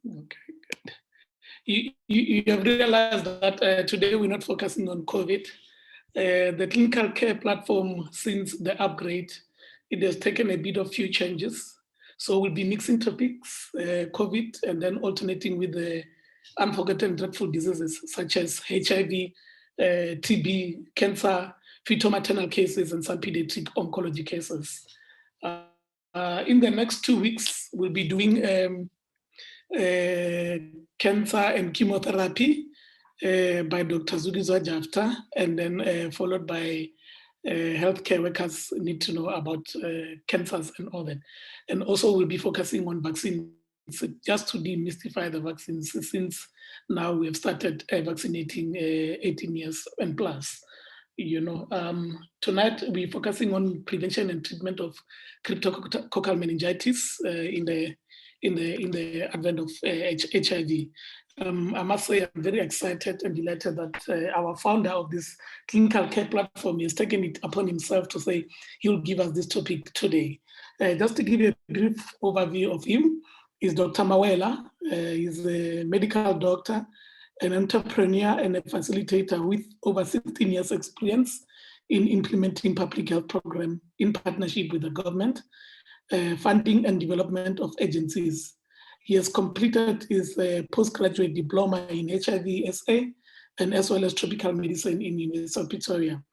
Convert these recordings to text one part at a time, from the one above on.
Okay, good. You have realized that today we're not focusing on COVID. The clinical care platform, since the upgrade, it has taken a bit of few changes. So we'll be mixing topics, COVID, and then alternating with the unforgotten dreadful diseases such as HIV, TB, cancer, fetal-maternal cases, and some pediatric oncology cases. In the next 2 weeks, we'll be doing cancer and chemotherapy by Dr. Zugizwa Jafta, and then followed by healthcare workers need to know about cancers and all that. And also we'll be focusing on vaccines, just to demystify the vaccines, since now we have started vaccinating 18 years and plus. Tonight we're focusing on prevention and treatment of cryptococcal meningitis in the advent of HIV. I must say I'm very excited and delighted that our founder of this clinical care platform has taken it upon himself to say he'll give us this topic today. Just to give you a brief overview of him, is Dr. Marwella. He's a medical doctor, an entrepreneur, and a facilitator with over 16 years experience in implementing public health program in partnership with the government, funding and development of agencies. He has completed his postgraduate diploma in HIV/SA and as well as tropical medicine in University of Pretoria.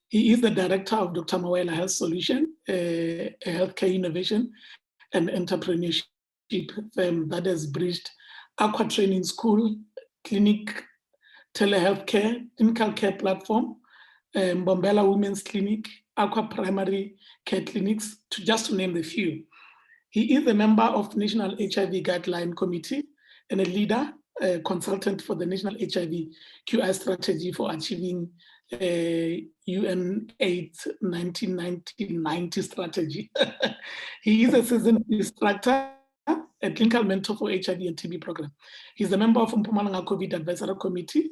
He is the director of Dr. Marwella Health Solution, a healthcare innovation and entrepreneurship firm that has bridged Aqua Training School, clinic, telehealth care, clinical care platform, Mbombela Women's Clinic, Aqua Primary Care Clinics, just to name a few. He is a member of National HIV Guideline Committee and a leader, consultant for the National HIV QI strategy for achieving UN AIDS 1990 strategy. He is a seasoned instructor, a clinical mentor for HIV and TB program. He's a member of Mpumalanga COVID Advisory Committee,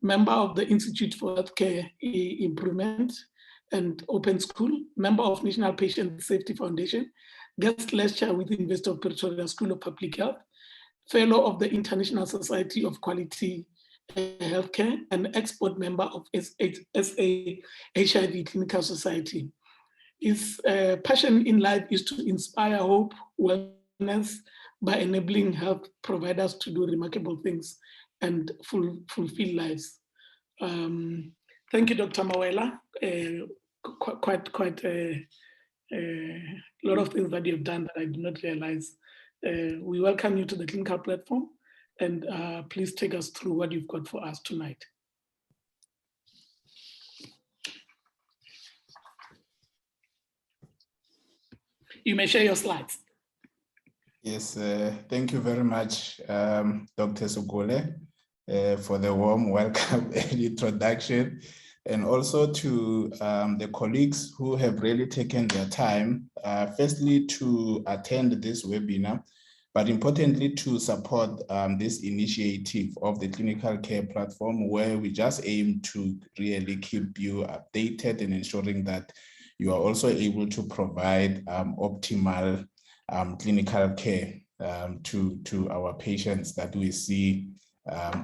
member of the Institute for Healthcare Improvement and Open School, member of National Patient Safety Foundation, guest lecturer with the University of Pretoria School of Public Health, fellow of the International Society of Quality Healthcare, and expert member of SA HIV Clinical Society. His passion in life is to inspire hope, wellness, by enabling health providers to do remarkable things and fulfill lives. Thank you, Dr. Marwella. Quite a lot of things that you've done that I did not realize. We welcome you to the clinical platform, and please take us through what you've got for us tonight. You may share your slides. Yes, thank you very much, Dr. Sugole, for the warm welcome and introduction, and also to the colleagues who have really taken their time, firstly to attend this webinar, but importantly to support this initiative of the clinical care platform, where we just aim to really keep you updated and ensuring that you are also able to provide optimal clinical care to our patients that we see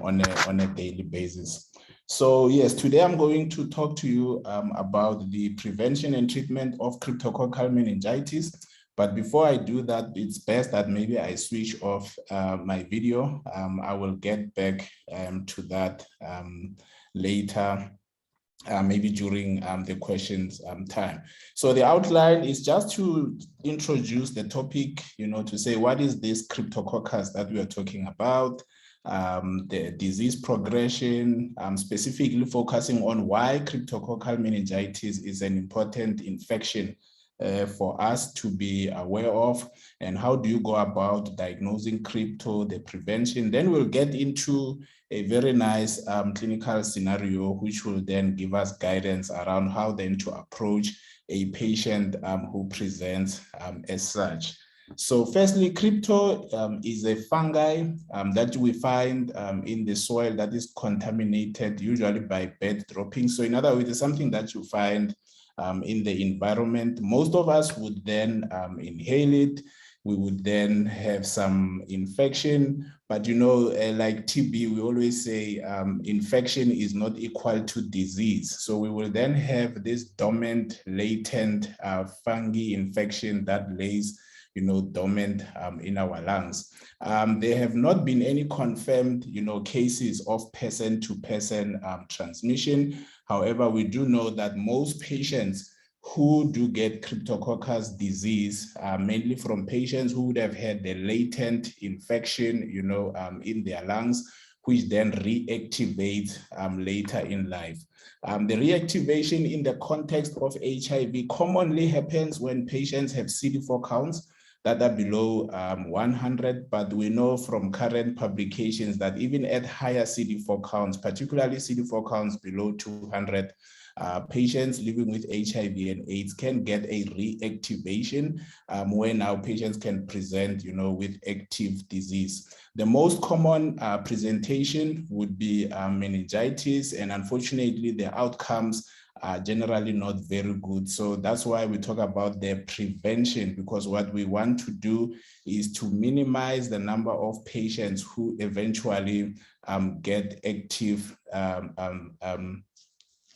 on a daily basis. So yes, today I'm going to talk to you about the prevention and treatment of cryptococcal meningitis. But before I do that, it's best that maybe I switch off my video. I will get back to that later, maybe during the questions time. So the outline is just to introduce the topic, to say what is this Cryptococcus that we are talking about, the disease progression, specifically focusing on why cryptococcal meningitis is an important infection for us to be aware of, and how do you go about diagnosing crypto, the prevention. Then we'll get into a very nice clinical scenario, which will then give us guidance around how then to approach a patient who presents as such. So firstly, crypto is a fungi that we find in the soil that is contaminated, usually by bird droppings. So in other words, it's something that you find in the environment. Most of us would then inhale it. we would then have some infection. But like TB, we always say infection is not equal to disease. So we will then have this dormant, latent fungi infection that lays dormant in our lungs. There have not been any confirmed, cases of person-to-person transmission. However, we do know that most patients who do get Cryptococcus disease, mainly from patients who would have had the latent infection, in their lungs, which then reactivate later in life. The reactivation in the context of HIV commonly happens when patients have CD4 counts that are below 100, but we know from current publications that even at higher CD4 counts, particularly CD4 counts below 200, patients living with HIV and AIDS can get a reactivation where now patients can present, with active disease. The most common presentation would be meningitis, and unfortunately the outcomes are generally not very good. So that's why we talk about the prevention, because what we want to do is to minimize the number of patients who eventually get active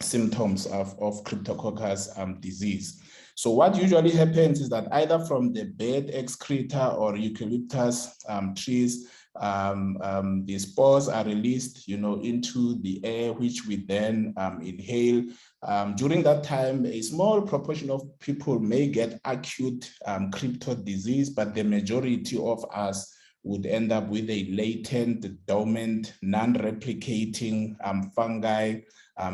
symptoms of Cryptococcus disease. So what usually happens is that either from the bird excreta or eucalyptus trees, the spores are released, into the air, which we then inhale. During that time, a small proportion of people may get acute crypto disease, but the majority of us would end up with a latent, dormant, non-replicating fungi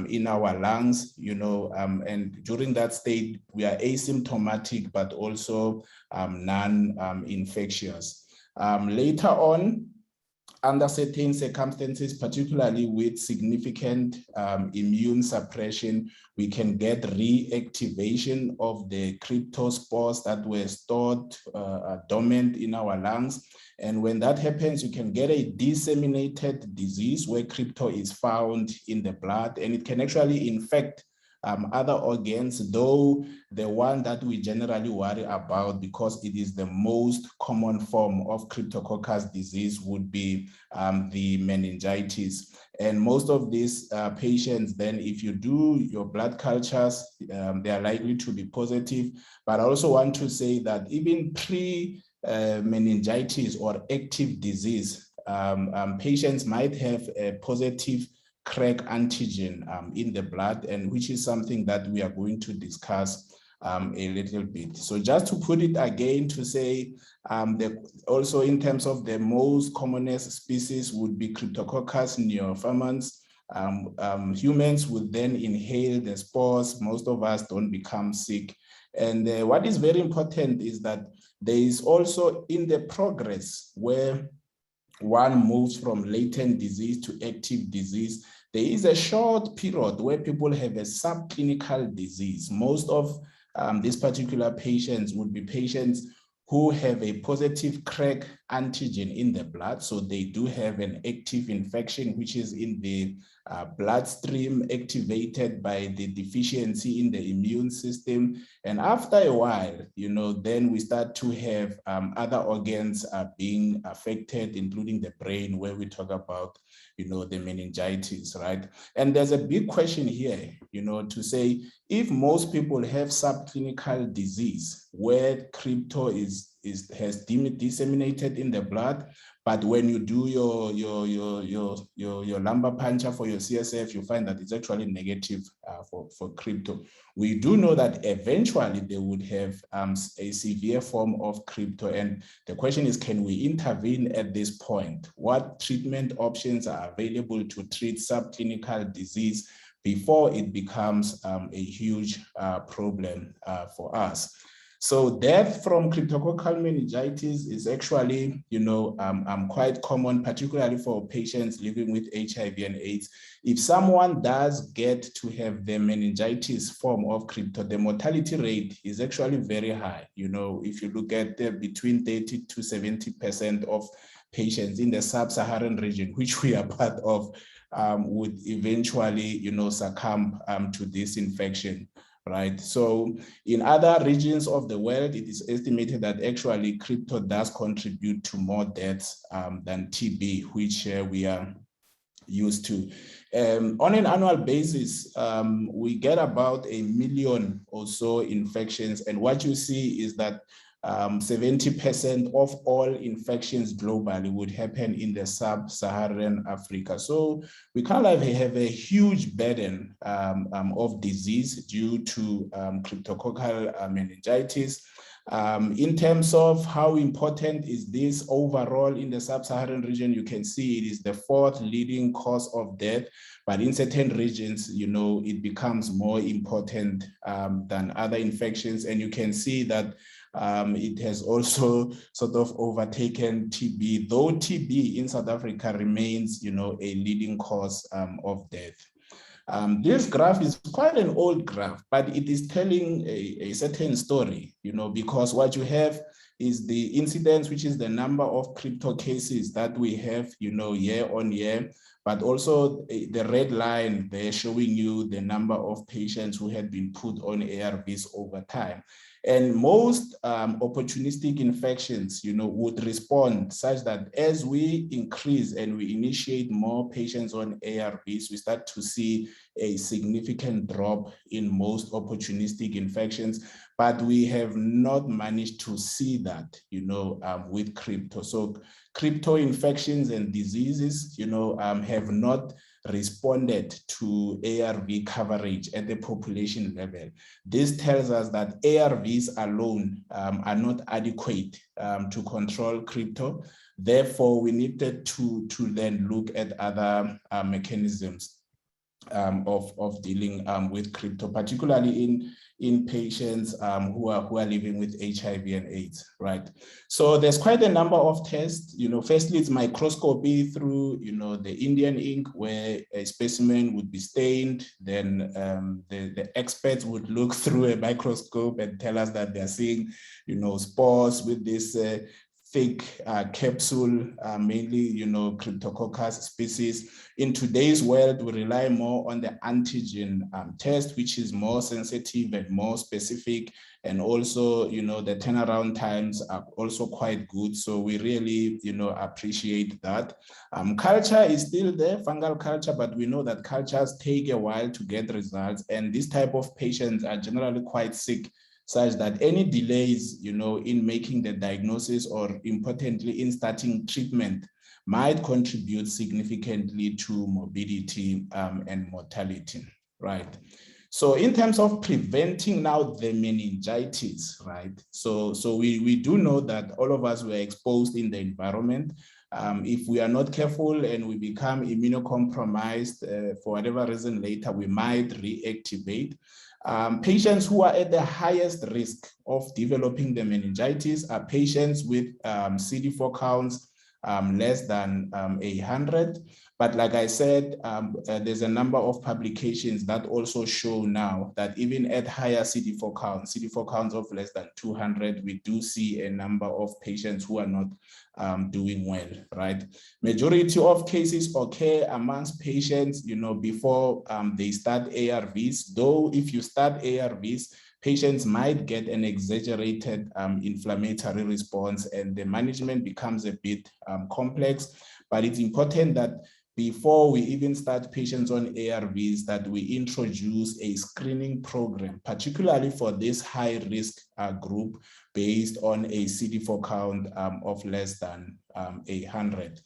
in our lungs, and during that state, we are asymptomatic, but also non-infectious. Later on, under certain circumstances, particularly with significant immune suppression, we can get reactivation of the cryptospores that were stored dormant in our lungs. And when that happens, you can get a disseminated disease where crypto is found in the blood, and it can actually infect other organs, though the one that we generally worry about, because it is the most common form of Cryptococcus disease, would be the meningitis. And most of these patients, then if you do your blood cultures, they are likely to be positive. But I also want to say that even pre-meningitis or active disease, patients might have a positive crack antigen in the blood, and which is something that we are going to discuss a little bit. So just to put it again to say, also in terms of the most commonest species would be Cryptococcus neoformans. Humans would then inhale the spores. Most of us don't become sick. And what is very important is that there is also in the progress where one moves from latent disease to active disease, there is a short period where people have a subclinical disease. Most of these particular patients would be patients who have a positive crack antigen in the blood. So they do have an active infection, which is in the bloodstream, activated by the deficiency in the immune system. And after a while, then we start to have other organs being affected, including the brain, where we talk about, the meningitis, right? And there's a big question here, to say, if most people have subclinical disease where crypto has disseminated in the blood, but when you do your lumbar puncture for your CSF, you find that it's actually negative for crypto. We do know that eventually they would have a severe form of crypto. And the question is, can we intervene at this point? What treatment options are available to treat subclinical disease before it becomes a huge problem for us? So death from cryptococcal meningitis is actually, quite common, particularly for patients living with HIV and AIDS. If someone does get to have the meningitis form of crypto, the mortality rate is actually very high. If you look at between 30 to 70% of patients in the sub-Saharan region, which we are part of, would eventually, succumb to this infection. right? So in other regions of the world, it is estimated that actually crypto does contribute to more deaths than TB, which we are used to. On an annual basis, we get about 1 million or so infections. And what you see is that 70% of all infections globally would happen in the sub-Saharan Africa. So we kind of have a huge burden of disease due to cryptococcal meningitis. In terms of how important is this overall in the sub-Saharan region, you can see it is the 4th leading cause of death, but in certain regions, you know, it becomes more important than other infections. And you can see that it has also sort of overtaken TB, though TB in South Africa remains, you know, a leading cause of death. This graph is quite an old graph, but it is telling a certain story, you know, because what you have is the incidence, which is the number of crypto cases that we have, you know, year on year, but also the red line there showing you the number of patients who had been put on ARVs over time. And most opportunistic infections, you know, would respond such that as we increase and we initiate more patients on ARVs, we start to see a significant drop in most opportunistic infections, but we have not managed to see that, you know, with crypto. So crypto infections and diseases, you know, have not responded to ARV coverage at the population level. This tells us that ARVs alone are not adequate to control crypto. Therefore, we needed to then look at other mechanisms of dealing with crypto, particularly in patients who are living with HIV and AIDS, right? So there's quite a number of tests. You know, firstly, it's microscopy through, you know, the Indian ink, where a specimen would be stained. Then the experts would look through a microscope and tell us that they're seeing, you know, spores with this thick capsule, mainly, you know, Cryptococcus species. In today's world, we rely more on the antigen test, which is more sensitive and more specific. And also, you know, the turnaround times are also quite good. So we really, you know, appreciate that. Culture is still there, fungal culture, but we know that cultures take a while to get results. And this type of patients are generally quite sick, such that any delays, you know, in making the diagnosis or importantly in starting treatment might contribute significantly to morbidity and mortality, right? So in terms of preventing now the meningitis, right? So we do know that all of us were exposed in the environment. If we are not careful and we become immunocompromised for whatever reason later, we might reactivate. Patients who are at the highest risk of developing the meningitis are patients with CD4 counts less than 100. But like I said, there's a number of publications that also show now that even at higher CD4 counts of less than 200, we do see a number of patients who are not doing well, right? Majority of cases occur amongst patients, you know, before they start ARVs. Though if you start ARVs, patients might get an exaggerated inflammatory response and the management becomes a bit complex. But it's important that before we even start patients on ARVs, that we introduce a screening program, particularly for this high risk group based on a CD4 count of less than 100.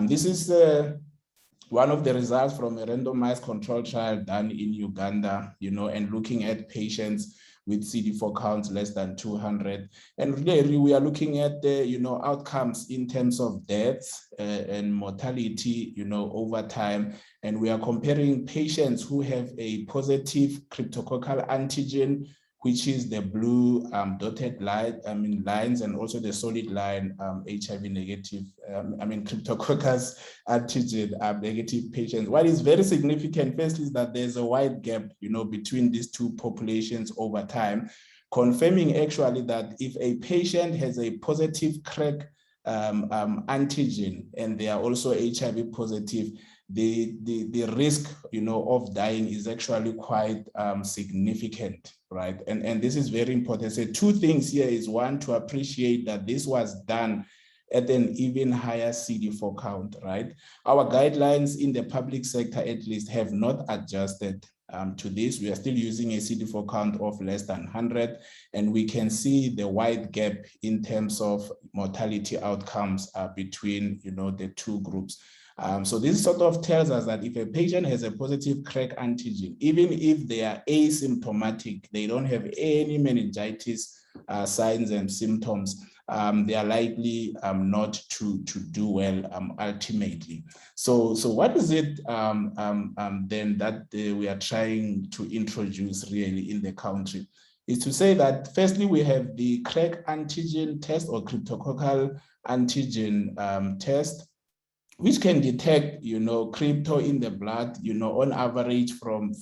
This is one of the results from a randomized control trial done in Uganda, you know, and looking at patients with CD4 counts less than 200. And really we are looking at the, you know, outcomes in terms of deaths and mortality, you know, over time. And we are comparing patients who have a positive cryptococcal antigen, which is the blue dotted line, lines, and also the solid line HIV negative, Cryptococcus antigen negative patients. What is very significant, first, is that there's a wide gap, you know, between these two populations over time, confirming actually that if a patient has a positive crack antigen and they are also HIV positive, the risk, of dying is actually quite significant, right? And this is very important. So two things here is, one, to appreciate that this was done at an even higher CD4 count, right? Our guidelines in the public sector, at least, have not adjusted to this. We are still using a CD4 count of less than 100, and we can see the wide gap in terms of mortality outcomes between, the two groups. So this sort of tells us that if a patient has a positive CREC antigen, even if they are asymptomatic, they don't have any meningitis signs and symptoms, they are likely not to do well ultimately. So what is it then that we are trying to introduce really in the country? Is to say that firstly, we have the CREC antigen test or cryptococcal antigen test, which can detect, crypto in the blood, on average from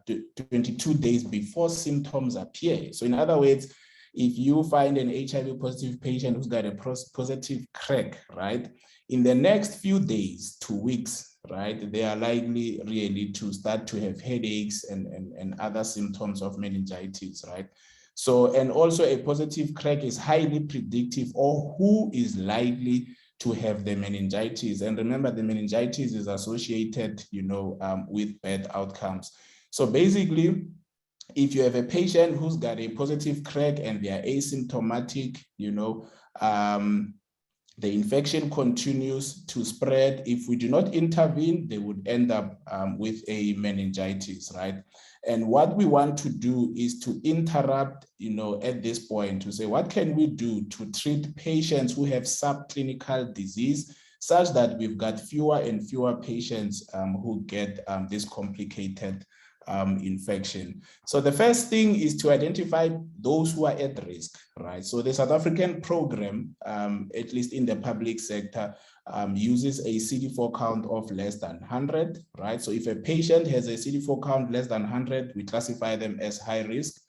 22 days before symptoms appear. So in other words, if you find an HIV positive patient who's got a positive CREC, right, in the next few days, 2 weeks, right, they are likely really to start to have headaches and other symptoms of meningitis, right? So, and also a positive CREC is highly predictive of who is likely to have the meningitis. And remember, the meningitis is associated, with bad outcomes. So basically, if you have a patient who's got a positive CREC and they are asymptomatic, the infection continues to spread. If we do not intervene, they would end up with a meningitis, right? And what we want to do is to interrupt, at this point, to say, what can we do to treat patients who have subclinical disease, such that we've got fewer and fewer patients who get this complicated infection. So the first thing is to identify those who are at risk, right? So the South African program, at least in the public sector, uses a CD4 count of less than 100, right? So if a patient has a CD4 count less than 100, we classify them as high risk.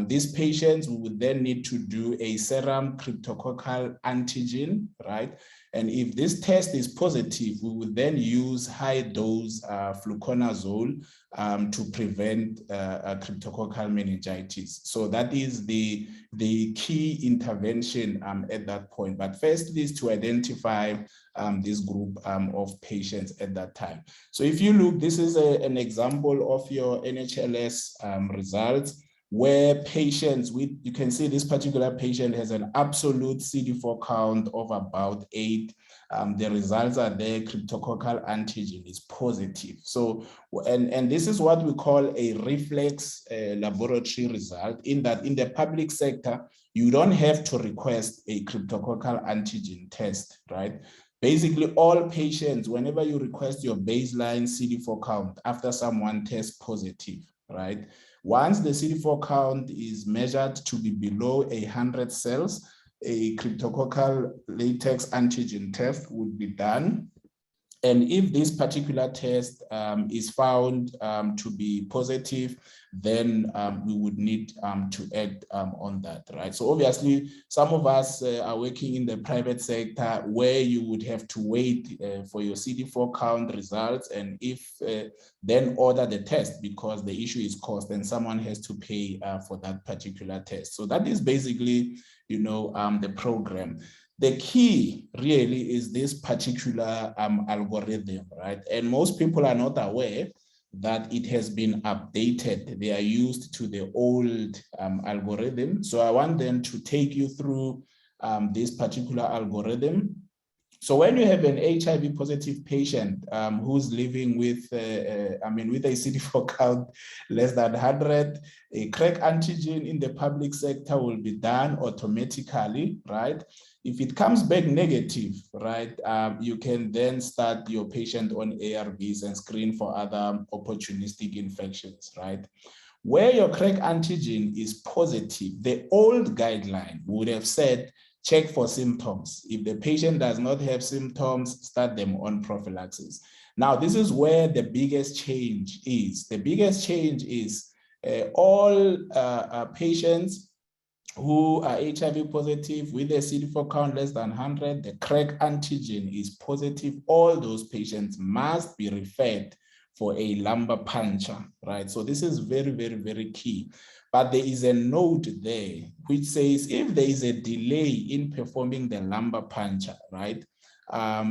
These patients, we would then need to do a serum cryptococcal antigen, right? And if this test is positive, we would then use high dose fluconazole to prevent cryptococcal meningitis. So that is the key intervention at that point. But first is to identify this group of patients at that time. So if you look, this is an example of your NHLS results, where patients with, you can see this particular patient has an absolute CD4 count of about 8. The results are there, cryptococcal antigen is positive. So, and this is what we call a reflex laboratory result, in that in the public sector, you don't have to request a cryptococcal antigen test, right? Basically, all patients, whenever you request your baseline CD4 count after someone tests positive, right? Once the CD4 count is measured to be below 100 cells, a cryptococcal latex antigen test would be done. And if this particular test is found to be positive, then we would need to act on that, right? So obviously, some of us are working in the private sector where you would have to wait for your CD4 count results, and if then order the test, because the issue is cost and someone has to pay for that particular test. So that is basically, the program. The key really is this particular algorithm, right? And most people are not aware that it has been updated. They are used to the old algorithm. So I want them to take you through this particular algorithm. So when you have an HIV positive patient who's living with, with a CD4 count less than 100, a CREC antigen in the public sector will be done automatically, right? If it comes back negative, right, you can then start your patient on ARVs and screen for other opportunistic infections, right? Where your CREC antigen is positive, the old guideline would have said, check for symptoms. If the patient does not have symptoms, start them on prophylaxis. Now, this is where the biggest change is. The biggest change is all patients who are HIV positive with a CD4 count less than 100, the crack antigen is positive, all those patients must be referred for a lumbar puncture, right? So this is very, very, very key. But there is a note there which says if there is a delay in performing the lumbar puncture, right,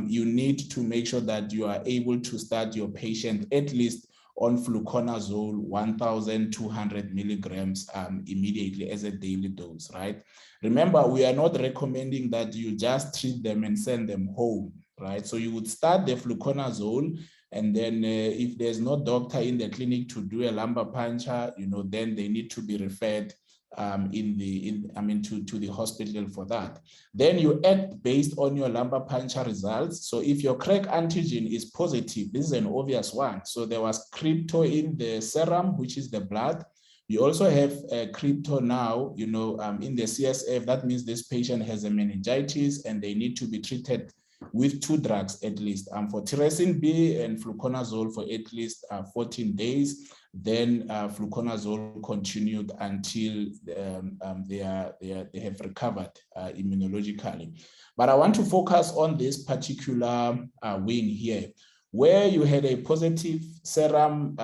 you need to make sure that you are able to start your patient at least on fluconazole 1,200 milligrams immediately as a daily dose, right? Remember, we are not recommending that you just treat them and send them home, right? So you would start the fluconazole, and then if there's no doctor in the clinic to do a lumbar puncture, then they need to be referred to the hospital for that. Then you act based on your lumbar puncture results. So if your crack antigen is positive, this is an obvious one. So there was crypto in the serum, which is the blood. You also have crypto now, in the CSF. That means this patient has a meningitis and they need to be treated with 2 drugs at least, Amphotericin P and Fluconazole for at least 14 days. Then Fluconazole continued until they have recovered immunologically. But I want to focus on this particular wing here, where you had a positive serum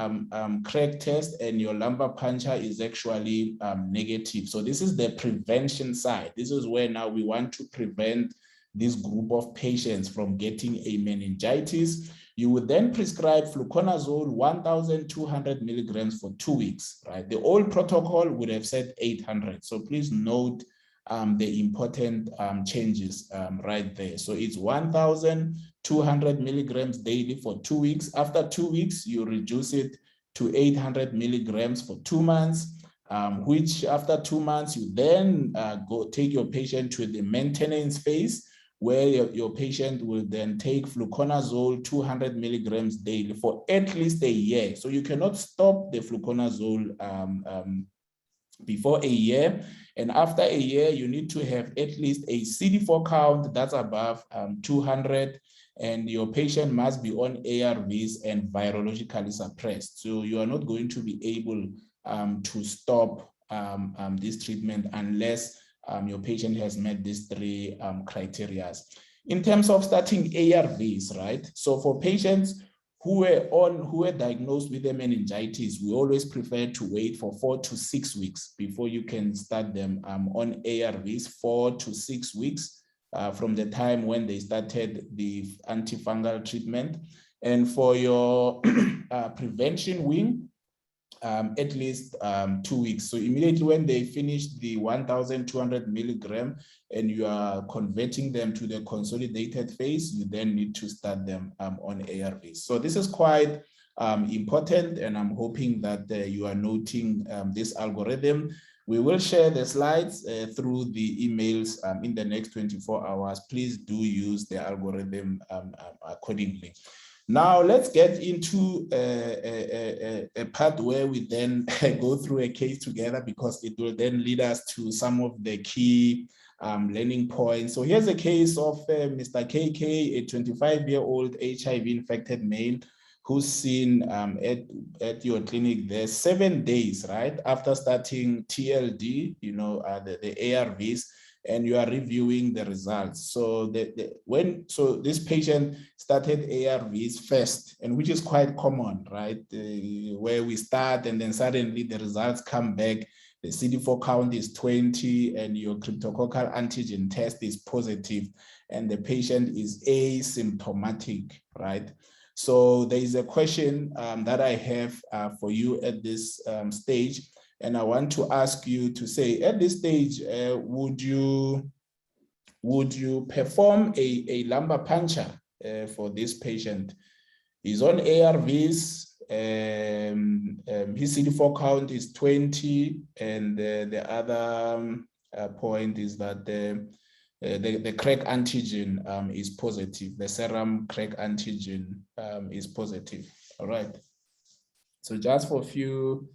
crack test and your lumbar puncture is actually negative. So this is the prevention side. This is where now we want to prevent this group of patients from getting a meningitis. You would then prescribe fluconazole 1,200 milligrams for 2 weeks, right? The old protocol would have said 800. So please note the important changes right there. So it's 1,200 milligrams daily for 2 weeks. After 2 weeks, you reduce it to 800 milligrams for 2 months. Which after 2 months, you then go take your patient to the maintenance phase, where your patient will then take fluconazole 200 milligrams daily for at least a year. So you cannot stop the fluconazole before a year. And after a year, you need to have at least a CD4 count that's above 200, and your patient must be on ARVs and virologically suppressed. So you are not going to be able to stop this treatment unless your patient has met these 3 criteria. In terms of starting ARVs, right? So for patients who were diagnosed with a meningitis, we always prefer to wait for 4 to 6 weeks before you can start them on ARVs, 4 to 6 weeks from the time when they started the antifungal treatment. And for your prevention wing, at least 2 weeks. So immediately when they finish the 1,200 milligram and you are converting them to the consolidated phase, you then need to start them on ARVs. So this is quite important, and I'm hoping that you are noting this algorithm. We will share the slides through the emails in the next 24 hours. Please do use the algorithm accordingly. Now let's get into a part where we then go through a case together, because it will then lead us to some of the key learning points. So here's a case of Mr. KK, a 25-year-old HIV-infected male who's seen at your clinic there 7 days, right, after starting TLD, the ARVs, and you are reviewing the results. So this patient started ARVs first, and which is quite common, right? Where we start and then suddenly the results come back, the CD4 count is 20 and your cryptococcal antigen test is positive and the patient is asymptomatic, right? So there is a question that I have for you at this stage. And I want to ask you to say, at this stage, would you perform a lumbar puncture for this patient? He's on ARVs. His CD4 count is 20, and the other point is that the crack antigen is positive. The serum crack antigen is positive. All right. So just for a few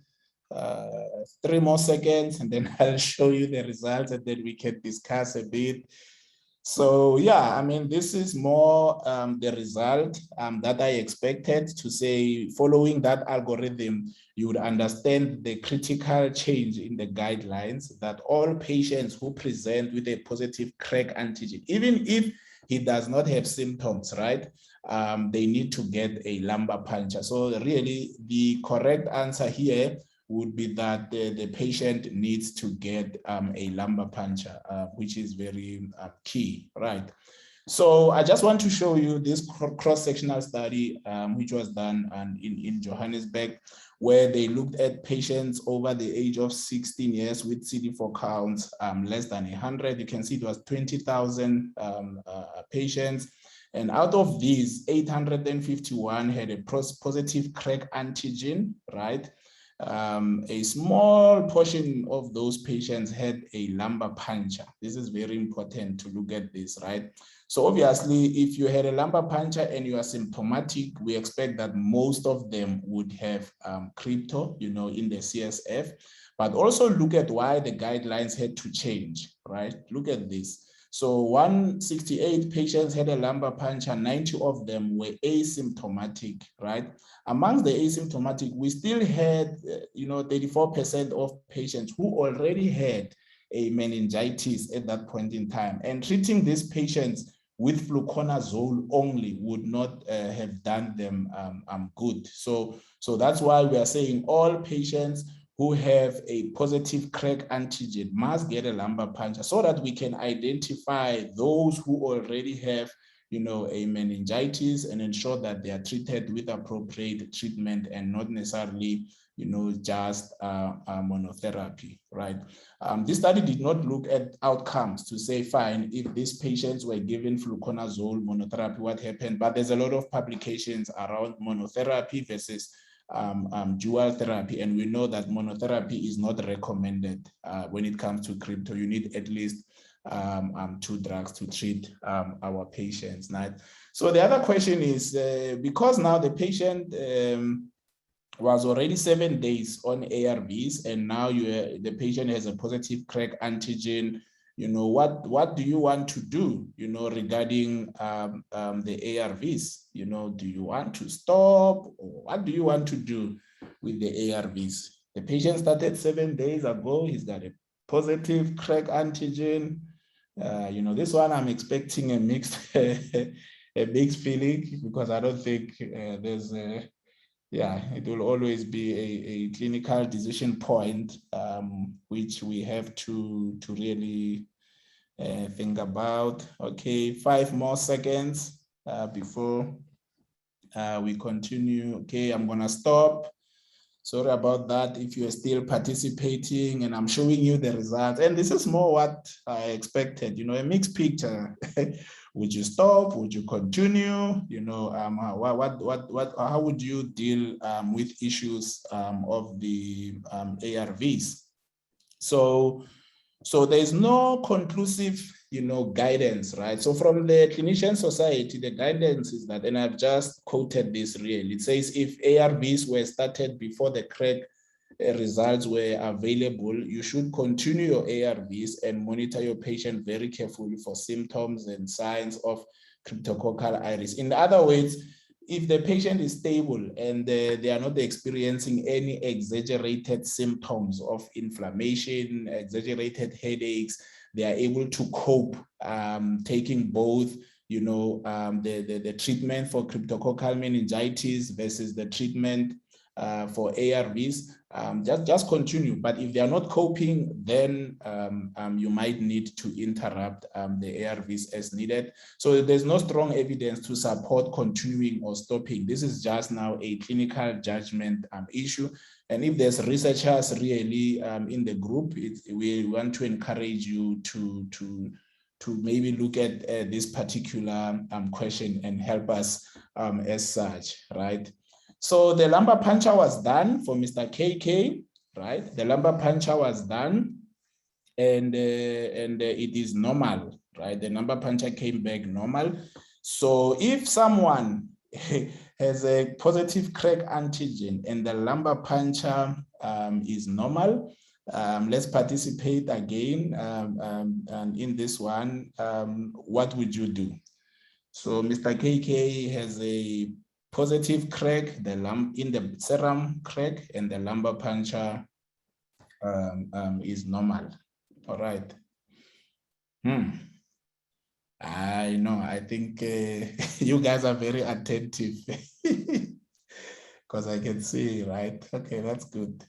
3 more seconds, and then I'll show you the results, and then we can discuss a bit. So yeah, I mean, this is more the result that I expected to say. Following that algorithm, you would understand the critical change in the guidelines that all patients who present with a positive CREC antigen, even if he does not have symptoms, right, they need to get a lumbar puncture. So really the correct answer here would be that the patient needs to get a lumbar puncture, which is very key, right? So I just want to show you this cross-sectional study, which was done in Johannesburg, where they looked at patients over the age of 16 years with CD4 counts less than 100. You can see it was 20,000 patients. And out of these, 851 had a positive CREC antigen, right? A small portion of those patients had a lumbar puncture. This is very important to look at this, right? So obviously, if you had a lumbar puncture and you are symptomatic, we expect that most of them would have crypto, you know, in the CSF. But also look at why the guidelines had to change, right? Look at this. So 168 patients had a lumbar puncture, 90 of them were asymptomatic, right? Amongst the asymptomatic, we still had, 34% of patients who already had a meningitis at that point in time. And treating these patients with fluconazole only would not have done them good. So that's why we are saying all patients who have a positive CREC antigen must get a lumbar puncture so that we can identify those who already have, a meningitis and ensure that they are treated with appropriate treatment and not necessarily, just monotherapy, right? This study did not look at outcomes to say, fine, if these patients were given fluconazole monotherapy, what happened? But there's a lot of publications around monotherapy versus dual therapy, and we know that monotherapy is not recommended when it comes to crypto. You need at least 2 drugs to treat our patients. Right? So the other question is, because now the patient was already 7 days on ARVs, and now the patient has a positive CREC antigen, what do you want to do, regarding the ARVs? Do you want to stop, or what do you want to do with the ARVs? The patient started 7 days ago. He's got a positive CREC antigen. This one I'm expecting a mixed feeling, because I don't think there's it will always be a clinical decision point, which we have to really think about. Okay, 5 more seconds before we continue. Okay, I'm gonna stop. Sorry about that if you are still participating, and I'm showing you the results. And this is more what I expected, a mixed picture. Would you stop? Would you continue? How would you deal with issues of the ARVs? So there's no conclusive, guidance, right? So from the Clinician Society, the guidance is that, and I've just quoted this really, it says if ARVs were started before the CREC results were available, you should continue your ARVs and monitor your patient very carefully for symptoms and signs of cryptococcal iris. In other words, if the patient is stable and they are not experiencing any exaggerated symptoms of inflammation, exaggerated headaches, they are able to cope taking both, the treatment for cryptococcal meningitis versus the treatment for ARVs, just continue. But if they are not coping, then you might need to interrupt the ARVs as needed. So there's no strong evidence to support continuing or stopping. This is just now a clinical judgment issue. And if there's researchers really in the group, we want to encourage you to maybe look at this particular question and help us as such, right? So the lumbar puncture was done for Mr. KK, right? The lumbar puncture was done, and it is normal, right? The lumbar puncture came back normal. So if someone has a positive CREC antigen and the lumbar puncture is normal, Let's participate again. And in this one, what would you do? So Mr. KK has a positive crack, in the serum crack, and the lumbar puncture is normal. All right. I know, I think you guys are very attentive because I can see, right? Okay, that's good.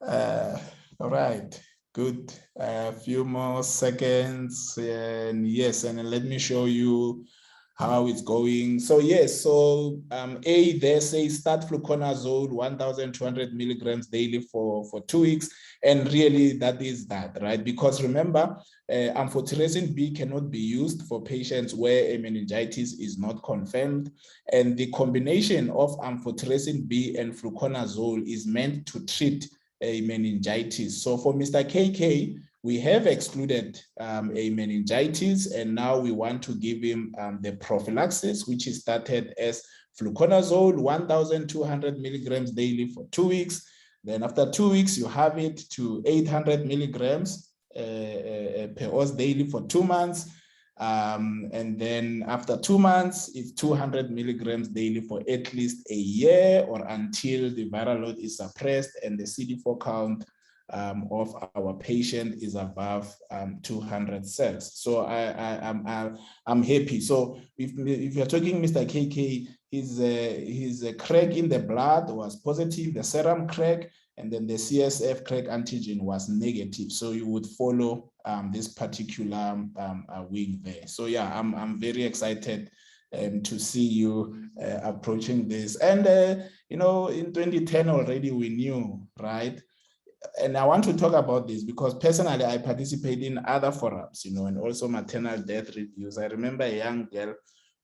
All right, good. A few more seconds, and yes, and let me show you how it's going. So yes, so A there says start fluconazole 1,200 milligrams daily for 2 weeks, and really that is that, right? Because remember, amphotericin B cannot be used for patients where a meningitis is not confirmed, and the combination of amphotericin B and fluconazole is meant to treat a meningitis. So for Mr. KK, we have excluded a meningitis, and now we want to give him the prophylaxis, which is started as fluconazole 1,200 milligrams daily for 2 weeks. Then after 2 weeks, you have it to 800 milligrams per dose daily for 2 months. And then after 2 months, it's 200 milligrams daily for at least a year, or until the viral load is suppressed and the CD4 count of our patient is above 200 cells. So I'm happy. So if you're talking Mr. KK, his crack in the blood was positive, the serum crack, and then the CSF crack antigen was negative. So you would follow this particular wing there. So yeah, I'm very excited to see you approaching this. And you know, in 2010 already we knew, right? And I want to talk about this because personally I participate in other forums, you know, and also maternal death reviews. I remember a young girl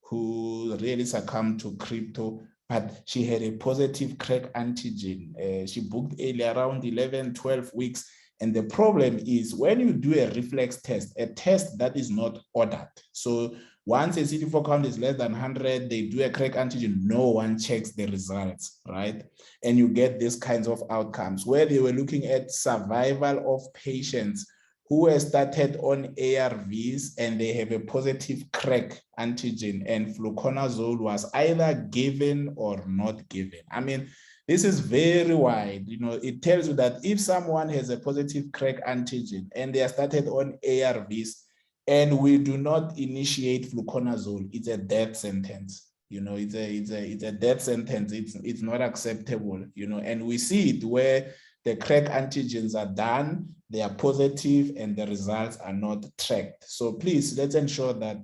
who really succumbed to crypto, but she had a positive crack antigen. She booked early, around 11, 12 weeks. And the problem is when you do a reflex test, a test that is not ordered. So once a CD4 count is less than 100, they do a crack antigen, no one checks the results, right? And you get these kinds of outcomes where they were looking at survival of patients who were started on ARVs and they have a positive crack antigen, and fluconazole was either given or not given. I mean, this is very wide. You know, it tells you that if someone has a positive crack antigen and they are started on ARVs and we do not initiate fluconazole, it's a death sentence. You know, it's a death sentence. It's not acceptable. You know, and we see it where the crack antigens are done, they are positive, and the results are not tracked. So please, let's ensure that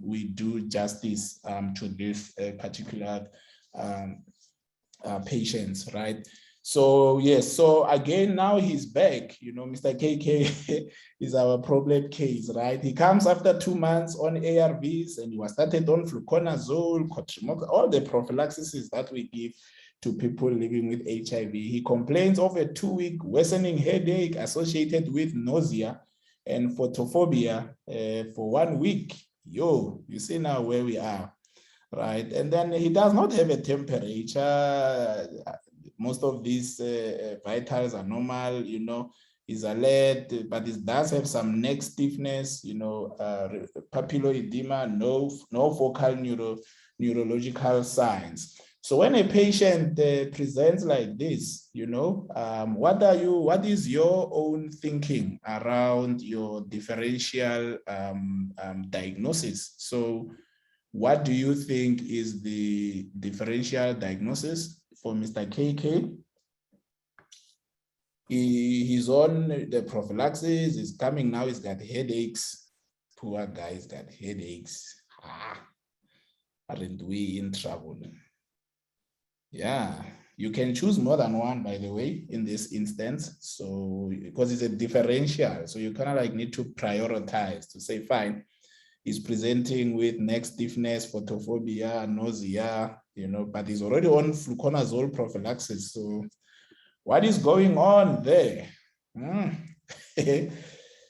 we do justice to this particular patients, right? So yes, so again, now he's back. You know, Mr. KK is our problem case, right? He comes after 2 months on ARVs, and he was started on fluconazole, all the prophylaxis that we give to people living with HIV. He complains of a 2-week worsening headache associated with nausea and photophobia for 1 week. Yo, you see now where we are, right? And then he does not have a temperature. Most of these vitals are normal, you know, he's alert, but it does have some neck stiffness, you know, papilloedema, no focal neurological signs. So when a patient presents like this, you know, what is your own thinking around your differential diagnosis? So what do you think is the differential diagnosis for Mr. KK? He's on the prophylaxis, he's coming now, he's got headaches. Poor guy's got headaches. Aren't we in trouble? Yeah, you can choose more than one, by the way, in this instance. So, because it's a differential, so you kind of like need to prioritize to say, fine, he's presenting with neck stiffness, photophobia, nausea, you know, but he's already on fluconazole prophylaxis. So what is going on there?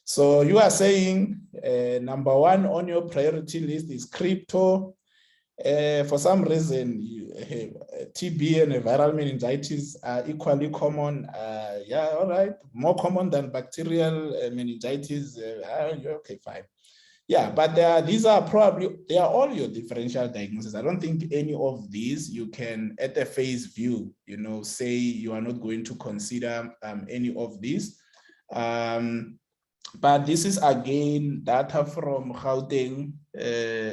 So you are saying number one on your priority list is crypto, For some reason, TB and viral meningitis are equally common. Yeah, all right, more common than bacterial meningitis. Okay, fine. Yeah, but these are probably, they are all your differential diagnoses. I don't think any of these you can, at the face view, you know, say you are not going to consider any of these. But this is again data from Gauteng,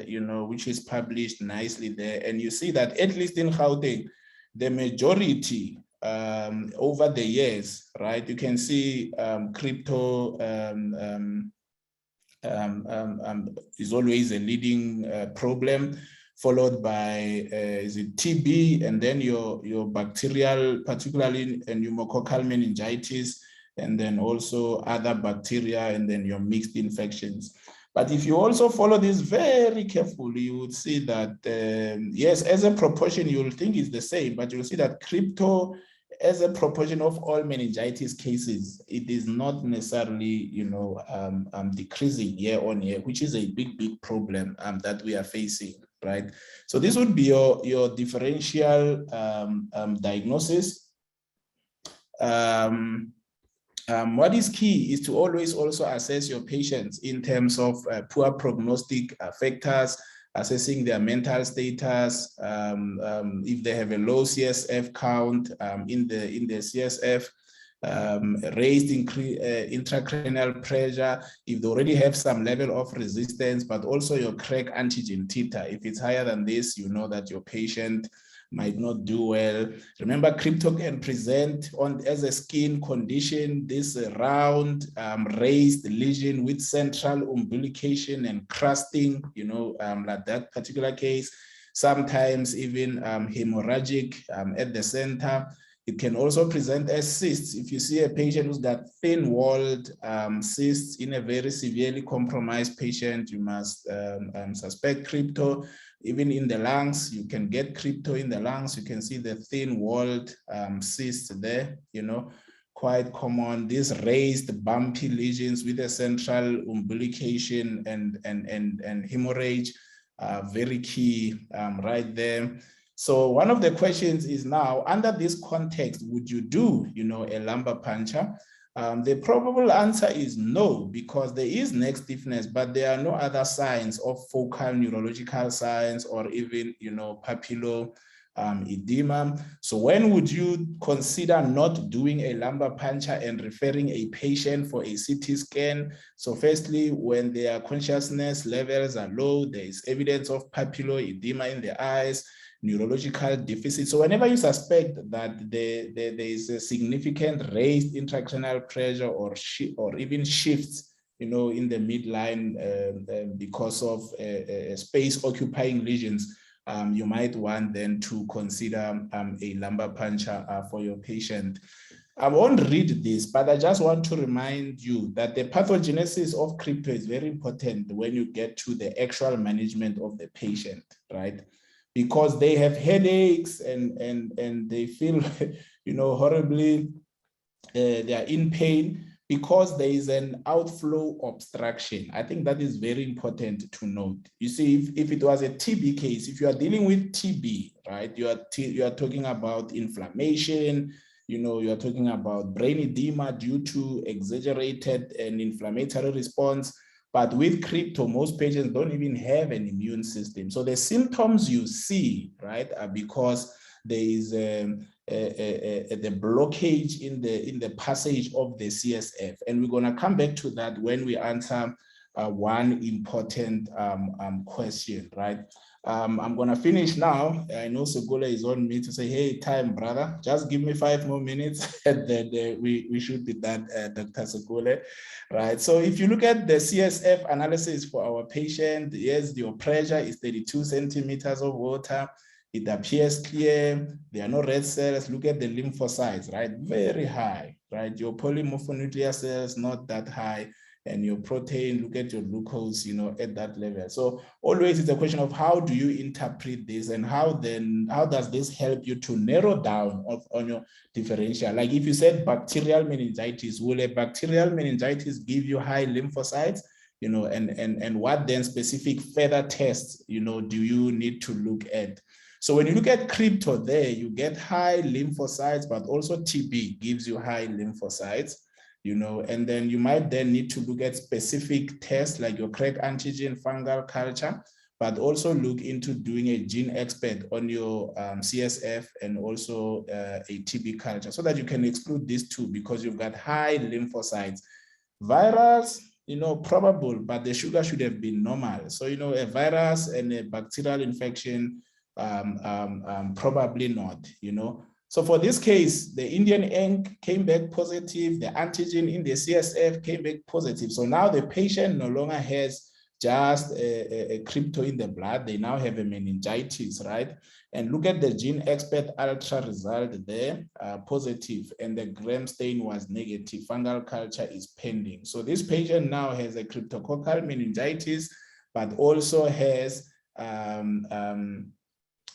you know, which is published nicely there. And you see that at least in Gauteng, the majority over the years, right? You can see crypto is always a leading problem, followed by is it TB, and then your bacterial, particularly pneumococcal meningitis, and then also other bacteria, and then your mixed infections. But if you also follow this very carefully, you would see that, yes, as a proportion, you'll think it's the same, but you'll see that crypto, as a proportion of all meningitis cases, it is not necessarily, you know, decreasing year on year, which is a big problem that we are facing, right? So this would be your differential diagnosis. What is key is to always also assess your patients in terms of poor prognostic factors, assessing their mental status, if they have a low CSF count in the CSF, raised intracranial pressure, if they already have some level of resistance, but also your crack antigen titer. If it's higher than this, you know that your patient might not do well. Remember, crypto can present as a skin condition, this round raised lesion with central umbilication and crusting, you know, like that particular case. Sometimes even hemorrhagic at the center. It can also present as cysts. If you see a patient who's got thin-walled cysts in a very severely compromised patient, you must suspect crypto. Even in the lungs, you can get crypto in the lungs. You can see the thin-walled cysts there, you know, quite common. These raised bumpy lesions with a central umbilication and hemorrhage are very key right there. So one of the questions is now, under this context, would you do, you know, a lumbar puncture? The probable answer is no, because there is neck stiffness, but there are no other signs of focal neurological signs or even, you know, papillo edema. So when would you consider not doing a lumbar puncture and referring a patient for a CT scan? So firstly, when their consciousness levels are low, there is evidence of papillo edema in the eyes, neurological deficit. So whenever you suspect that there is a significant raised intracranial pressure or even shifts, you know, in the midline because of space occupying lesions, you might want then to consider a lumbar puncture for your patient. I won't read this, but I just want to remind you that the pathogenesis of crypto is very important when you get to the actual management of the patient, right? Because they have headaches and they feel, you know, horribly, they are in pain because there is an outflow obstruction. I think that is very important to note. You see, if it was a TB case, if you are dealing with TB, right, you are talking about inflammation, you know, you are talking about brain edema due to exaggerated and inflammatory response. But with crypto, most patients don't even have an immune system. So the symptoms you see, right, are because there is the blockage in the passage of the CSF. And we're going to come back to that when we answer one important question, right? I'm going to finish now. I know Segula is on me to say, hey, time, brother. Just give me 5 more minutes and then we should be done, Dr. Segula, right? So if you look at the CSF analysis for our patient, yes, your pressure is 32 centimeters of water. It appears clear. There are no red cells. Look at the lymphocytes, right? Very high, right? Your polymorphonuclear cells, not that high. And your protein, look at your glucose, you know, at that level. So always it's a question of how do you interpret this and how does this help you to narrow down on your differential? Like if you said bacterial meningitis, will a bacterial meningitis give you high lymphocytes? you know, and what then specific further tests, you know, do you need to look at? So when you look at crypto there, you get high lymphocytes, but also TB gives you high lymphocytes, you know, and then you might then need to look at specific tests like your crack antigen fungal culture, but also look into doing a gene expert on your CSF and also a TB culture so that you can exclude these two because you've got high lymphocytes. Virus, you know, probable, but the sugar should have been normal. So, you know, a virus and a bacterial infection, probably not, you know. So for this case, the Indian ink came back positive, the antigen in the CSF came back positive. So now the patient no longer has just a crypto in the blood, they now have a meningitis, right? And look at the gene expert ultra result there, positive, and the gram stain was negative. Fungal culture is pending. So this patient now has a cryptococcal meningitis, but also has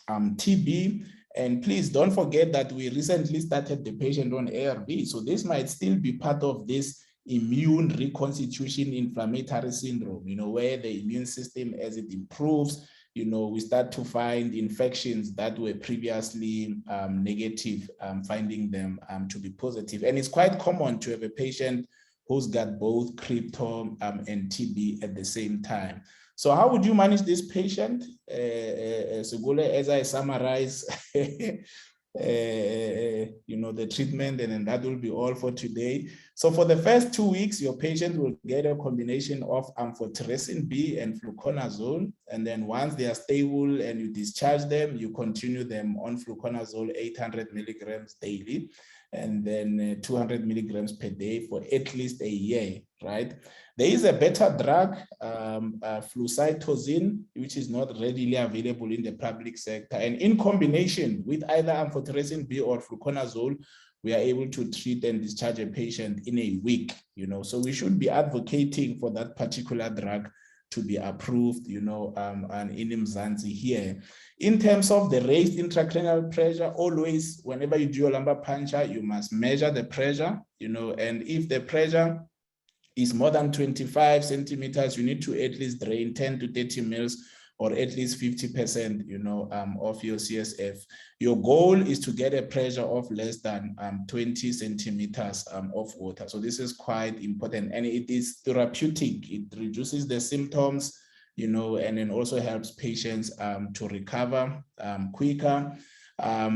TB. And please don't forget that we recently started the patient on ARV. So this might still be part of this immune reconstitution inflammatory syndrome, you know, where the immune system, as it improves, you know, we start to find infections that were previously negative, finding them to be positive. And it's quite common to have a patient who's got both crypto and TB at the same time. So how would you manage this patient? Sugule, as I summarize, you know, the treatment, and then that will be all for today. So for the first 2 weeks, your patient will get a combination of Amphotericin B and Fluconazole. And then once they are stable and you discharge them, you continue them on Fluconazole 800 milligrams daily, and then 200 milligrams per day for at least a year, right? There is a better drug, flucytosine, which is not readily available in the public sector. And in combination with either Amphotericin B or Fluconazole, we are able to treat and discharge a patient in a week, you know. So we should be advocating for that particular drug to be approved, you know, and in Mzansi here. In terms of the raised intracranial pressure, always, whenever you do your lumbar puncture, you must measure the pressure, you know, and if the pressure is more than 25 centimeters, you need to at least drain 10 to 30 mils or at least 50%, you know, of your CSF. Your goal is to get a pressure of less than 20 centimeters of water. So this is quite important, and it is therapeutic. It reduces the symptoms, you know, and then also helps patients to recover quicker.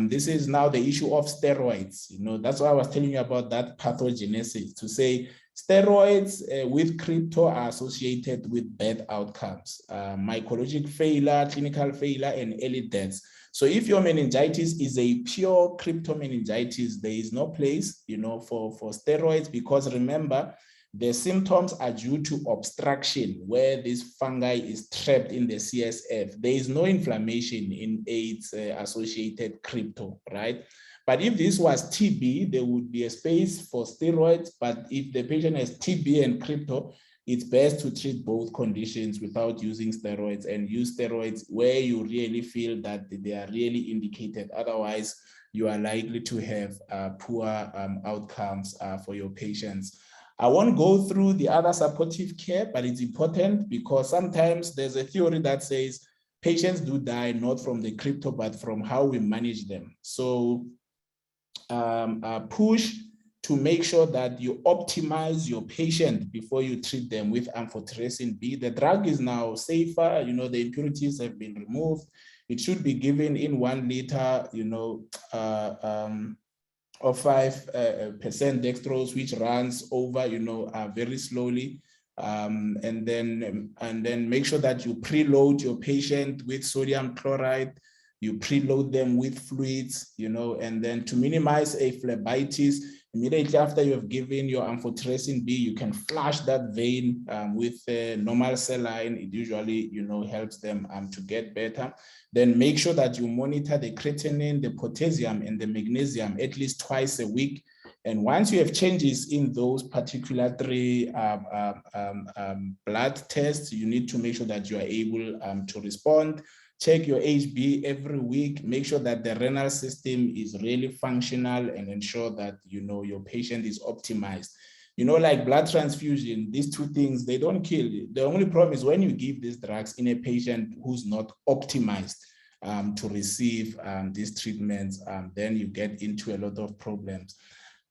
This is now the issue of steroids. You know, that's why I was telling you about that pathogenesis, to say steroids with crypto are associated with bad outcomes, mycologic failure, clinical failure, and early deaths. So if your meningitis is a pure crypto meningitis, there is no place, you know, for steroids, because remember, the symptoms are due to obstruction where this fungi is trapped in the CSF. There is no inflammation in AIDS-associated crypto, right? But if this was TB, there would be a space for steroids. But if the patient has TB and crypto, it's best to treat both conditions without using steroids, and use steroids where you really feel that they are really indicated. Otherwise, you are likely to have poor outcomes for your patients. I won't go through the other supportive care, but it's important because sometimes there's a theory that says patients do die not from the crypto, but from how we manage them. So push to make sure that you optimize your patient before you treat them with Amphotericin B. The drug is now safer, you know, the impurities have been removed. It should be given in 1 liter, you know, of 5% dextrose, which runs over, you know, very slowly. And then make sure that you preload your patient with sodium chloride. You preload them with fluids, you know, and then to minimize a phlebitis, immediately after you have given your Amphotericin B, you can flush that vein with normal saline. It usually, you know, helps them to get better. Then make sure that you monitor the creatinine, the potassium, and the magnesium at least twice a week. And once you have changes in those particular 3 blood tests, you need to make sure that you are able to respond. Check your HB every week. Make sure that the renal system is really functional, and ensure that, you know, your patient is optimized. You know, like blood transfusion, these two things, they don't kill you. The only problem is when you give these drugs in a patient who's not optimized to receive these treatments, then you get into a lot of problems.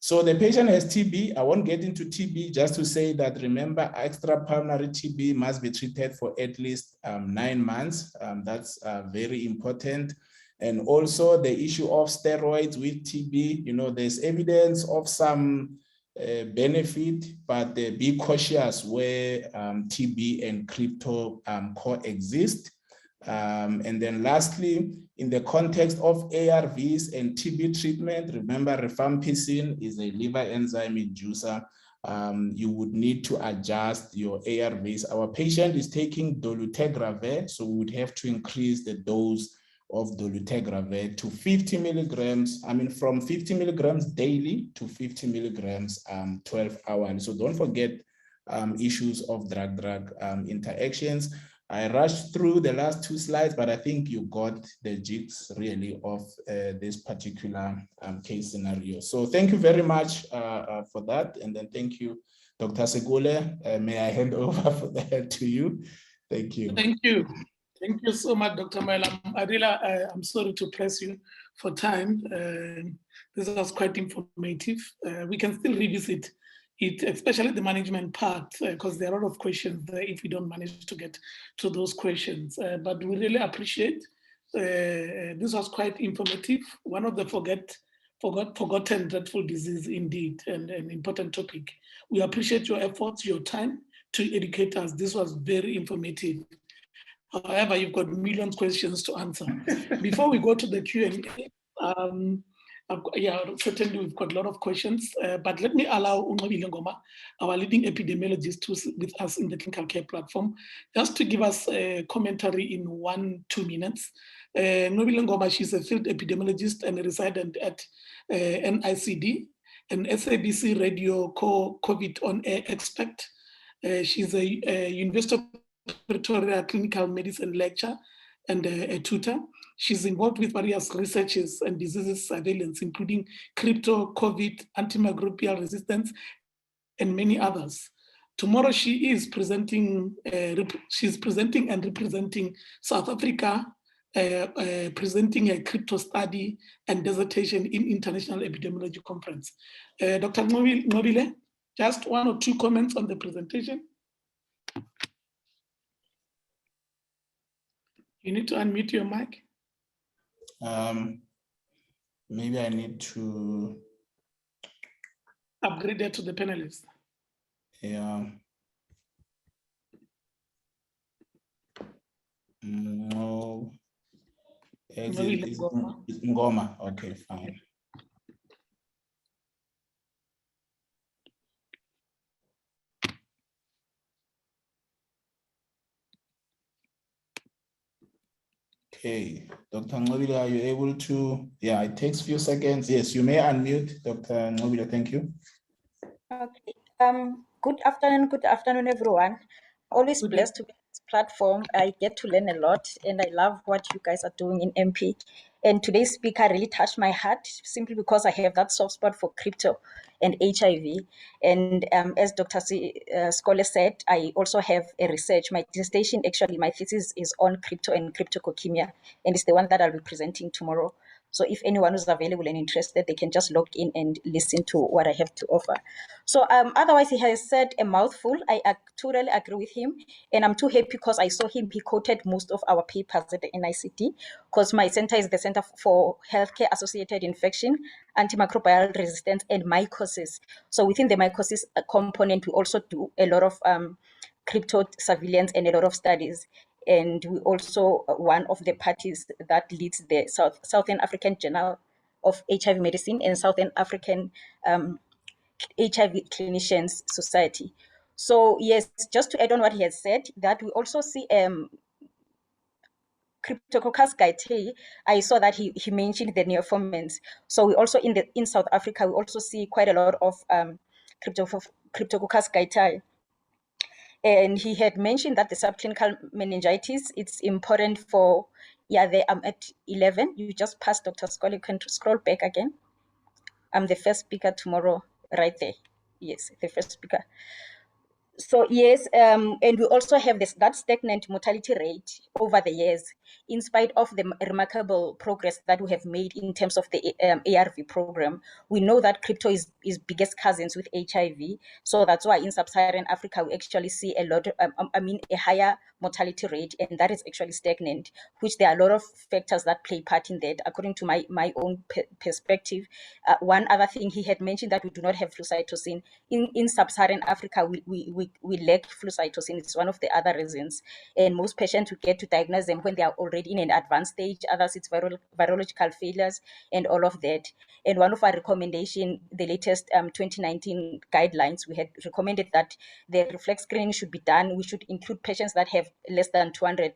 So the patient has TB. I won't get into TB, just to say that, remember, extrapulmonary TB must be treated for at least 9 months. That's very important. And also the issue of steroids with TB, you know, there's evidence of some benefit, but be cautious where TB and crypto coexist. And then lastly, in the context of ARVs and TB treatment, remember rifampicin is a liver enzyme inducer. You would need to adjust your ARVs. Our patient is taking dolutegravir, so we would have to increase the dose of dolutegravir to 50 milligrams. I mean, from 50 milligrams daily to 50 milligrams 12 hours. So don't forget issues of drug-drug interactions. I rushed through the last 2 slides, but I think you got the jigs really of this particular case scenario. So thank you very much for that. And then thank you, Dr. Segule. May I hand over to you? Thank you. Thank you. Thank you so much, Dr. Marwella. I'm sorry to press you for time. This was quite informative. We can still revisit it, especially the management part, because there are a lot of questions there if we don't manage to get to those questions. But we really appreciate, this was quite informative. One of the forgotten dreadful disease indeed, and an important topic. We appreciate your efforts, your time to educate us. This was very informative. However, you've got millions of questions to answer. Before we go to the Q&A, yeah, certainly we've got a lot of questions, but let me allow Nobile Ngoma, our leading epidemiologist who's with us in the clinical care platform, just to give us a commentary in 1-2 minutes. Nobile Ngoma, she's a field epidemiologist and a resident at NICD, an SABC radio COVID on-air expert. She's a University of Pretoria clinical medicine lecturer and a tutor. She's involved with various researches and diseases surveillance, including crypto, COVID, antimicrobial resistance, and many others. Tomorrow she is presenting, and representing South Africa, presenting a crypto study and dissertation in International Epidemiology Conference. Dr. Nobile, just 1 or 2 comments on the presentation. You need to unmute your mic. Maybe I need to upgrade that to the panelists. Yeah. No. It's Ngoma. Okay, fine. Okay, Dr. Nobile, are you able to? Yeah, it takes a few seconds. Yes, you may unmute, Dr. Nobile. Thank you. Okay. Good afternoon, everyone. Always blessed to be on this platform. I get to learn a lot, and I love what you guys are doing in MP. And today's speaker really touched my heart simply because I have that soft spot for crypto and HIV. And as Dr. Scholar said, I also have a research. My dissertation, actually, my thesis is on crypto and cryptococcemia, and it's the one that I'll be presenting tomorrow. So if anyone is available and interested, they can just log in and listen to what I have to offer. So otherwise, he has said a mouthful. I totally agree with him. And I'm too happy because I saw him. He quoted most of our papers at the NICD, because my center is the Center for Healthcare-Associated Infection, Antimicrobial Resistance, and Mycosis. So within the mycosis component, we also do a lot of crypto surveillance and a lot of studies. And we also one of the parties that leads the Southern African Journal of HIV Medicine and Southern African HIV Clinicians Society. So yes, just to add on what he has said, that we also see Cryptococcus gaitae. I saw that he mentioned the neoformans. So we also in South Africa, we also see quite a lot of Cryptococcus gaitae. And he had mentioned that the subclinical meningitis, it's important for, yeah, I'm at 11. You just passed, Dr. Scholar. You can scroll back again. I'm the first speaker tomorrow, right there. Yes, the first speaker. So yes, and we also have that stagnant mortality rate over the years, in spite of the remarkable progress that we have made in terms of the ARV program. We know that crypto is biggest cousins with HIV, so that's why in sub-Saharan Africa we actually see a lot, a higher mortality rate, and that is actually stagnant. Which there are a lot of factors that play part in that, according to my own perspective. One other thing, he had mentioned that we do not have flucytosine in sub-Saharan Africa. We lack flucytosine. It's one of the other reasons. And most patients, we get to diagnose them when they are already in an advanced stage. Others, it's virological failures and all of that. And one of our recommendations, the latest 2019 guidelines, we had recommended that the reflex screening should be done. We should include patients that have less than 200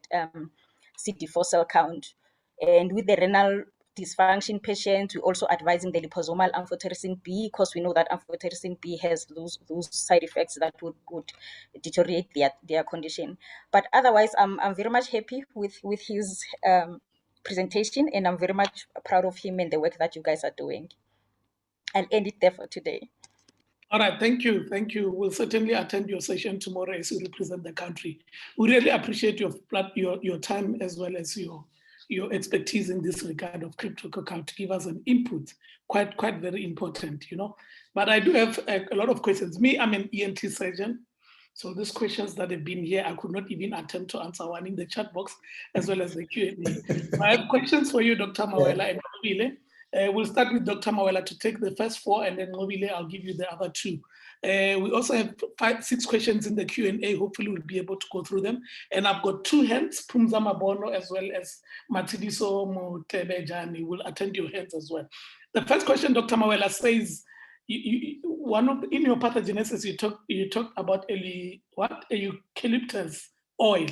CD4 cell count. And with the renal dysfunction patients, we're also advising the liposomal amphotericin B, because we know that amphotericin B has those side effects that would deteriorate their condition. But otherwise, I'm very much happy with his presentation, and I'm very much proud of him and the work that you guys are doing. I'll end it there for today. All right, thank you. Thank you. We'll certainly attend your session tomorrow as you represent the country. We really appreciate your time as well as your expertise in this regard of cryptococcal to give us an input, quite very important, you know. But I do have a lot of questions. Me, I'm an ENT surgeon. So these questions that have been here, I could not even attempt to answer one in the chat box as well as the Q&A. I have questions for you, Dr. Marwella and Nebula. We'll start with Dr. Marwella to take the first 4, and then Nebula, I'll give you the other 2. We also have 6 questions in the Q&A. Hopefully we'll be able to go through them. And I've got 2 hands, Pumza Mabono as well as Matidiso Motebejani will attend your hands as well. The first question, Dr. Marwella, says, in your pathogenesis, you talked about eucalyptus oil.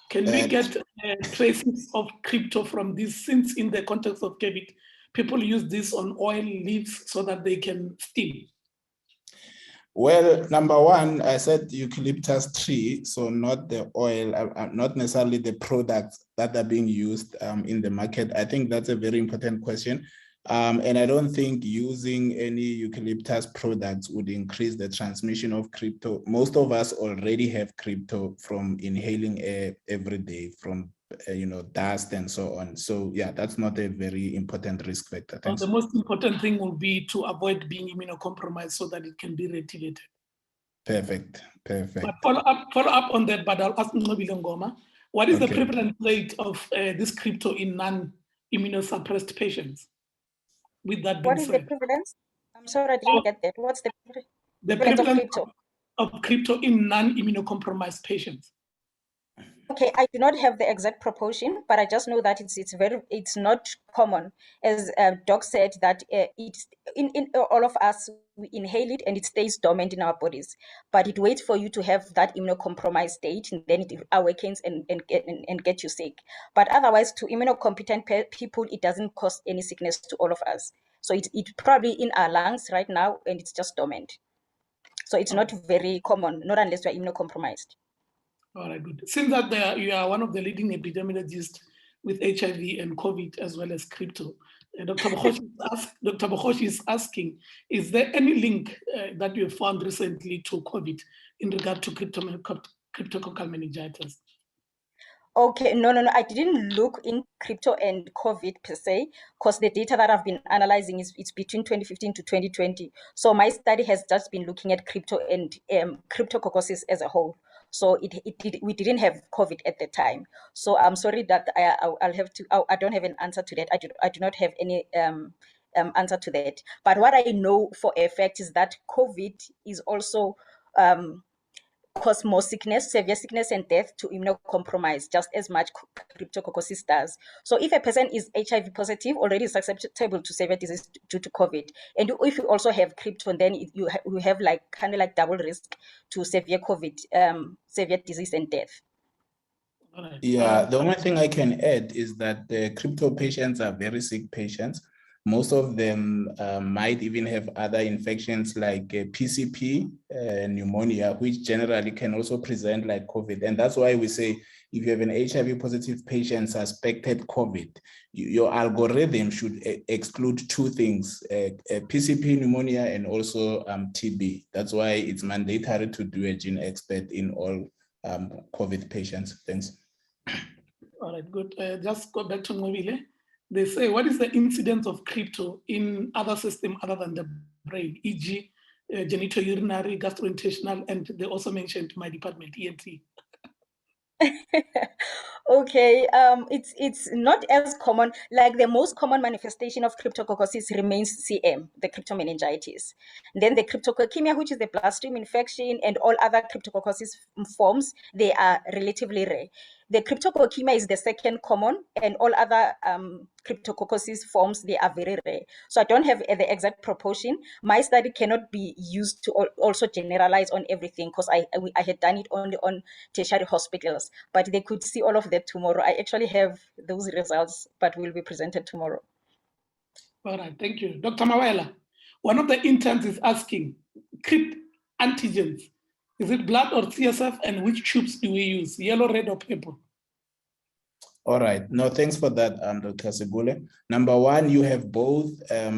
Can we get traces of crypto from this, since in the context of COVID, people use this on oil leaves so that they can steam? Well, number one, I said eucalyptus tree, so not the oil, not necessarily the products that are being used in the market. I think that's a very important question. And I don't think using any eucalyptus products would increase the transmission of crypto. Most of us already have crypto from inhaling air every day, from dust and so on. So yeah, that's not a very important risk factor. Thanks. The most important thing will be to avoid being immunocompromised so that it can be reactivated. Perfect. But follow up on that, but I'll ask Nebula Gomez, what is the prevalence rate of this crypto in non-immunosuppressed patients? With that being said, what is the prevalence? I'm sorry, I didn't get that. What's the prevalence of crypto in non-immunocompromised patients? Okay, I do not have the exact proportion, but I just know that it's not common. As Doc said, that it's in all of us, we inhale it and it stays dormant in our bodies, but it waits for you to have that immunocompromised state, and then it awakens and get you sick. But otherwise, to immunocompetent people, it doesn't cause any sickness to all of us. So it's probably in our lungs right now, and it's just dormant. So it's not very common, not unless you're immunocompromised. All right, good. Since that you are one of the leading epidemiologists with HIV and COVID as well as crypto, Dr. Bokhoshi is asking, is there any link that you have found recently to COVID in regard to cryptococcal meningitis? Okay, no, I didn't look in crypto and COVID per se, because the data that I've been analyzing it's between 2015 to 2020. So my study has just been looking at crypto and Cryptococcus as a whole. So we didn't have COVID at the time. So I'm sorry that I'll have to. I don't have an answer to that. I do not have any answer to that. But what I know for a fact is that COVID is also cause more sickness, severe sickness and death to immunocompromised, just as much Cryptococcus does. So if a person is HIV positive, already susceptible to severe disease due to COVID, and if you also have crypto, then you have like kind of like double risk to severe COVID, severe disease and death. Yeah, the only thing I can add is that the crypto patients are very sick patients. Most of them might even have other infections like PCP, pneumonia, which generally can also present like COVID. And that's why we say if you have an HIV positive patient suspected COVID, your algorithm should exclude two things, PCP pneumonia and also TB. That's why it's mandatory to do a gene expert in all COVID patients. Thanks. All right, good. Just go back to Mobile. They say, what is the incidence of crypto in other systems other than the brain, e.g., genitourinary, gastrointestinal, and they also mentioned my department, ENT. Okay, it's not as common. Like the most common manifestation of cryptococcosis remains CM, the cryptomeningitis. Then the cryptococcemia, which is the bloodstream infection, and all other cryptococcosis forms, they are relatively rare. The cryptococcemia is the second common, and all other cryptococcosis forms, they are very rare. So I don't have the exact proportion. My study cannot be used to also generalize on everything because I had done it only on tertiary hospitals, but they could see all of that tomorrow. I actually have those results, but will be presented tomorrow. All right, thank you. Dr. Marwella, one of the interns is asking, crypt antigens, is it blood or CSF, and which tubes do we use, yellow, red, or purple? All right. No, thanks for that, Dr. Segule. Number one, you have both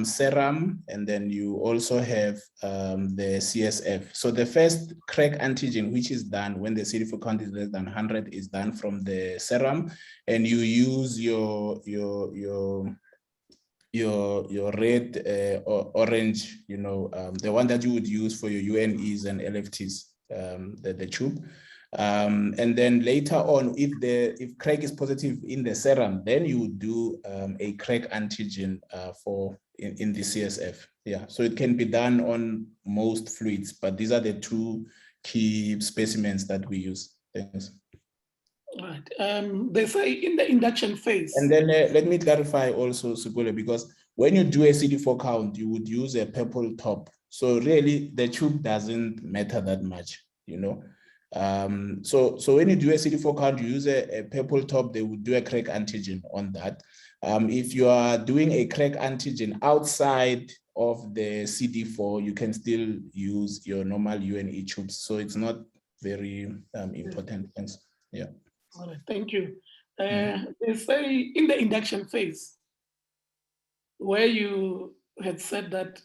serum, and then you also have the CSF. So the first crack antigen, which is done when the CD4 count is less than 100, is done from the serum, and you use your red or orange, the one that you would use for your UNEs and LFTs, the tube. And then later on, if crack is positive in the serum, then you would do a crack antigen in the CSF. Yeah, so it can be done on most fluids, but these are the two key specimens that we use. Thanks. All right. They say in the induction phase. And then let me clarify also, Sugule, because when you do a CD4 count, you would use a purple top. So really, the tube doesn't matter that much, So when you do a CD4 count, you use a purple top, they would do a crack antigen on that. If you are doing a crack antigen outside of the CD4, you can still use your normal UNE tubes. So it's not very important. Thanks. Yeah. All right, thank you. They say in the induction phase, where you had said that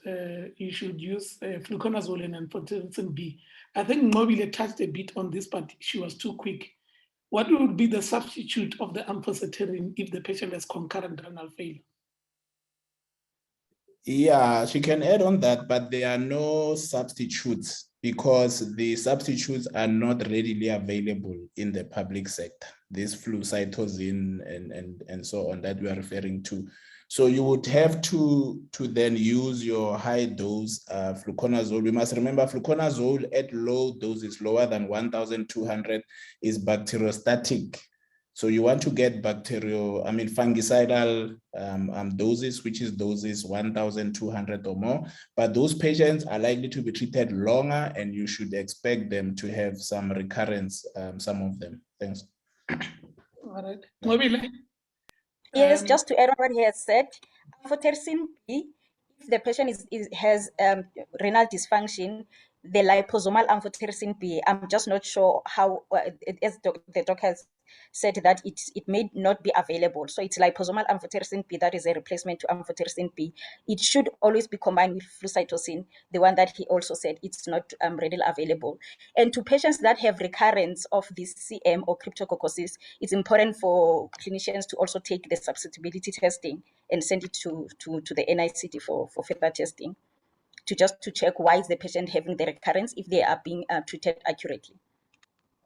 you should use Fluconazole and Amphotericin B. I think Mobile touched a bit on this, but she was too quick. What would be the substitute of the amphotericin if the patient has concurrent renal failure? Yeah, she can add on that, but there are no substitutes because the substitutes are not readily available in the public sector. This flucytosine and so on that we are referring to. So you would have to then use your high dose fluconazole. We must remember fluconazole at low doses, lower than 1,200, is bacteriostatic. So you want to get fungicidal doses, which is doses 1,200 or more. But those patients are likely to be treated longer, and you should expect them to have some recurrence, some of them. Thanks. All right. Mobile. Yes, just to add on what he has said, amphotericin P, if the patient has renal dysfunction, the liposomal amphotericin P, I'm just not sure how, as the doc has said that it may not be available. So it's liposomal amphotericin P that is a replacement to amphotericin P. It should always be combined with flucytosine, the one that he also said it's not readily available. And to patients that have recurrence of this CM or cryptococcosis, it's important for clinicians to also take the susceptibility testing and send it to the NICD for further testing to check why is the patient having the recurrence if they are being treated accurately.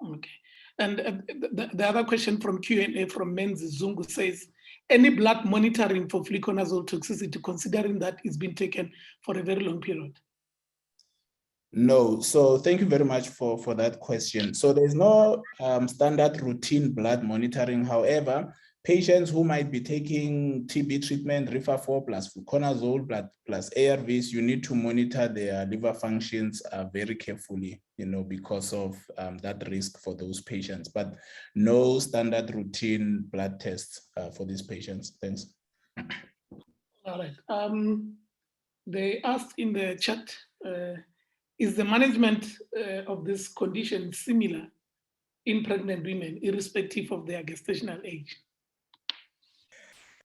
Okay. And the other question from Q&A from Menzi Zungu says, any blood monitoring for fluconazole toxicity, considering that it's been taken for a very long period? No. So thank you very much for that question. So there's no standard routine blood monitoring. However, patients who might be taking TB treatment, Rifampicin plus fluconazole plus ARVs, you need to monitor their liver functions very carefully, because of that risk for those patients. But no standard routine blood tests for these patients. Thanks. All right. They asked in the chat, is the management of this condition similar in pregnant women, irrespective of their gestational age?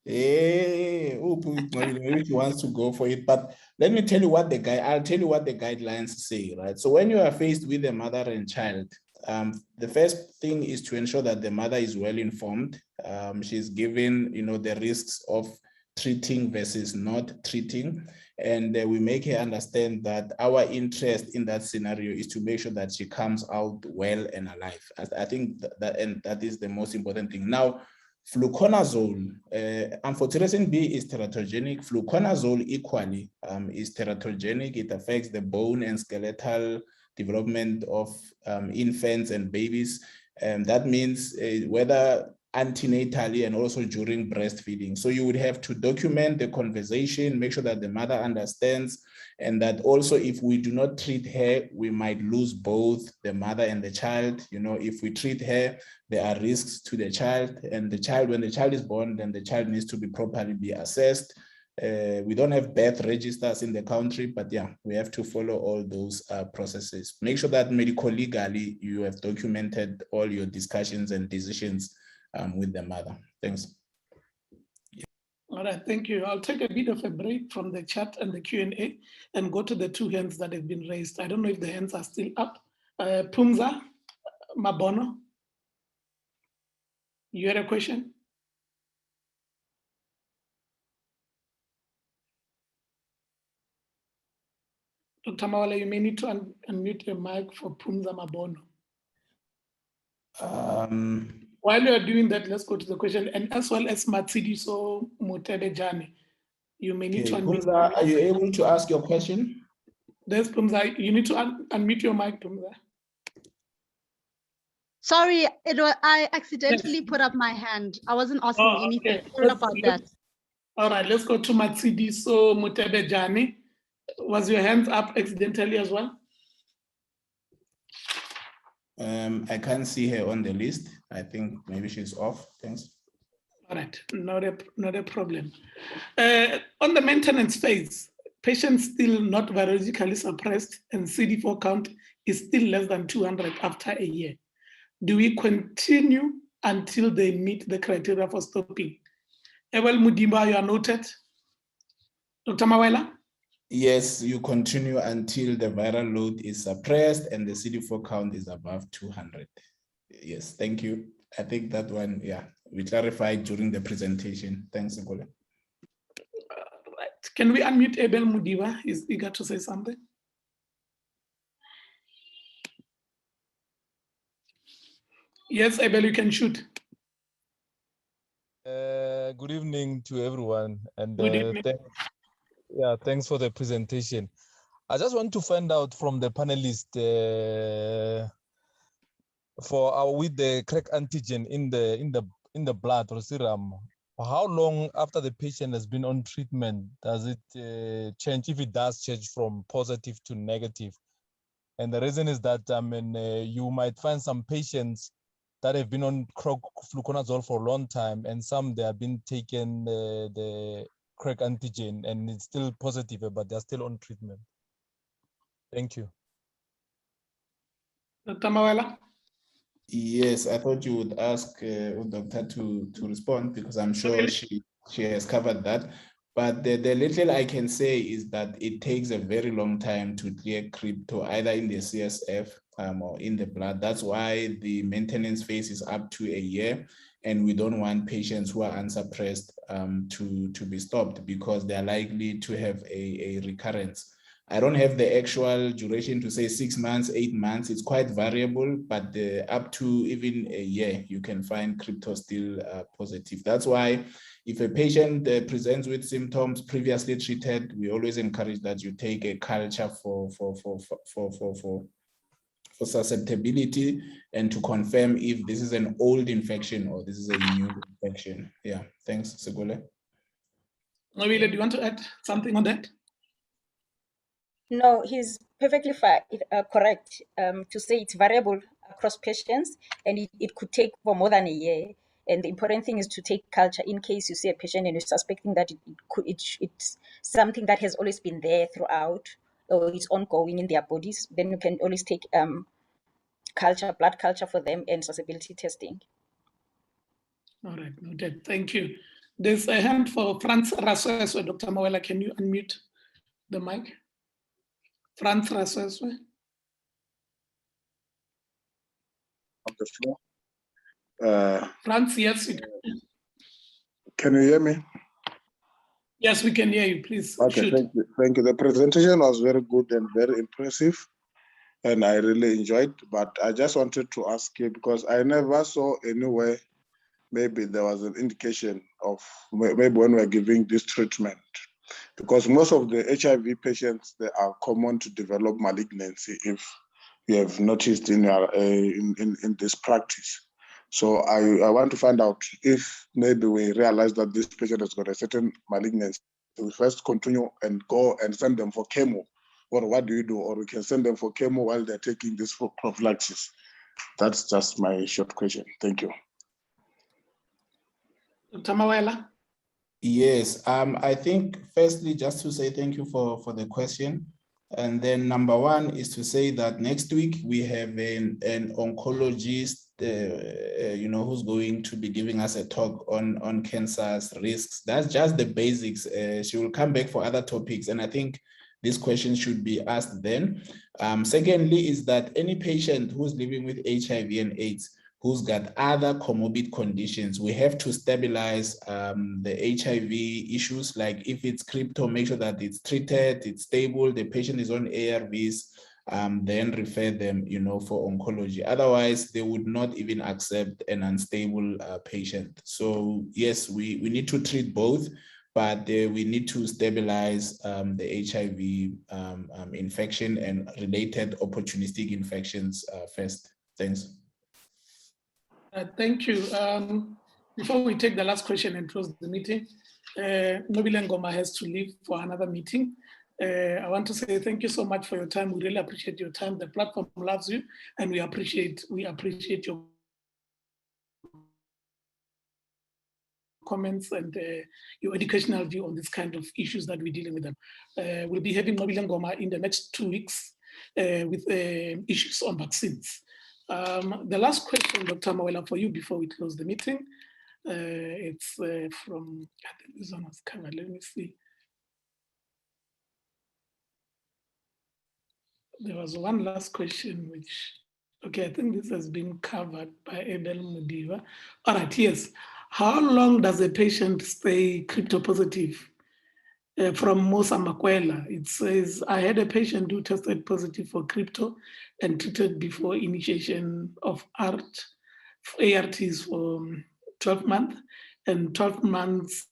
Maybe she wants to go for it, but let me tell you what I'll tell you what the guidelines say, right? So when you are faced with a mother and child, the first thing is to ensure that the mother is well informed. She's given, the risks of treating versus not treating, and we make her understand that our interest in that scenario is to make sure that she comes out well and alive. I think that is the most important thing. Now, Fluconazole, Amphotericin P is teratogenic. Fluconazole equally is teratogenic. It affects the bone and skeletal development of infants and babies. That means whether antenatally and also during breastfeeding. So you would have to document the conversation, make sure that the mother understands, and that also if we do not treat her, we might lose both the mother and the child. If we treat her, there are risks to the child, and when the child is born, then the child needs to be properly assessed. We don't have birth registers in the country, but yeah, we have to follow all those processes. Make sure that medico-legally you have documented all your discussions and decisions with the mother. Thanks. All right, thank you. I'll take a bit of a break from the chat and the Q&A and go to the two hands that have been raised. I don't know if the hands are still up. Pumza Mabono, you had a question? Dr. Marwella, you may need to unmute your mic for Pumza Mabono. While you are doing that, let's go to the question, and as well as Matsidiso Mutebejane. You may need to unmute. Pumza, are you able to ask your question? There's Pumza. You need to unmute your mic, Pumza. Sorry, I accidentally put up my hand. I wasn't asking anything. Okay. Sorry about that. All right, let's go to Matsidiso Mutebejane. Was your hand up accidentally as well? I can't see her on the list. I think maybe she's off. Thanks. All right, not a problem. On the maintenance phase, patients still not virologically suppressed and CD4 count is still less than 200 after a year. Do we continue until they meet the criteria for stopping? Ewel Mudimba, you are noted. Dr. Marwella? Yes, you continue until the viral load is suppressed and the CD4 count is above 200. Yes, thank you. I think that one, yeah, we clarified during the presentation. Thanks, Ngole. Right. Can we unmute Abel Mudiba? He's eager to say something. Yes, Abel, you can shoot. Good evening to everyone, and Good evening. thanks for the presentation. I just want to find out from the panelist with the correct antigen in the blood or serum, how long after the patient has been on treatment does it change, if it does change from positive to negative? And the reason is that you might find some patients that have been on fluconazole for a long time, and some they have been taken the correct antigen and it's still positive, but they're still on treatment. Thank you. Dr. Marwella? Yes, I thought you would ask Doctor to respond, because I'm sure she has covered that. But the little I can say is that it takes a very long time to clear crypto, either in the CSF or in the blood. That's why the maintenance phase is up to a year, and we don't want patients who are unsuppressed to be stopped, because they're likely to have a recurrence. I don't have the actual duration to say 6 months, 8 months. It's quite variable, but up to even a year, you can find crypto still positive. That's why if a patient presents with symptoms previously treated, we always encourage that you take a culture for susceptibility and to confirm if this is an old infection or this is a new infection. Yeah, thanks, Segole. Nawile, do you want to add something on that? No, he's perfectly correct to say it's variable across patients, and it could take for more than a year. And the important thing is to take culture in case you see a patient and you're suspecting that it's something that has always been there throughout, or it's ongoing in their bodies. Then you can always take culture, blood culture for them, and susceptibility testing. All right, noted. Thank you. There's a hand for Franz Raseswe. Dr. Marwella, can you unmute the mic? Franz Raseswe. On the floor. Franz, yes. Can you hear me? Yes, we can hear you. Please Okay, shoot. thank you. Thank you. The presentation was very good and very impressive, and I really enjoyed. But I just wanted to ask you, because I never saw anywhere, maybe there was an indication of maybe when we're giving this treatment, because most of the HIV patients, they are common to develop malignancy, if you have noticed in your in this practice. So I want to find out if maybe we realize that this patient has got a certain malignancy, we first continue and go and send them for chemo, or what do you do? Or we can send them for chemo while they're taking this for prophylaxis. That's just my short question. Thank you. Dr. Marwella. Yes, I think firstly, just to say thank you for the question. And then number one is to say that next week we have an oncologist, who's going to be giving us a talk on cancer's risks. That's just the basics. She will come back for other topics. And I think this question should be asked then. Secondly, is that any patient who's living with HIV and AIDS, who's got other comorbid conditions, we have to stabilize the HIV issues. Like if it's crypto, make sure that it's treated, it's stable, the patient is on ARVs, then refer them, for oncology. Otherwise, they would not even accept an unstable patient. So yes, we need to treat both, but we need to stabilize the HIV infection and related opportunistic infections first. Thanks. Thank you. Before we take the last question and close the meeting, Nebula Gomez has to leave for another meeting. I want to say thank you so much for your time. We really appreciate your time. The platform loves you, and we appreciate your comments and your educational view on this kind of issues that we're dealing with them. We'll be having Nebula Gomez in the next 2 weeks with issues on vaccines. The last question, Dr. Marwella, for you before we close the meeting. It's from, I think this one was covered. Let me see. There was one last question, which, okay, I think this has been covered by Abel Mudiva. All right, yes. How long does a patient stay cryptopositive? From Musa Makwela, it says, I had a patient who tested positive for crypto and treated before initiation of ARTs for 12 months, and 12 months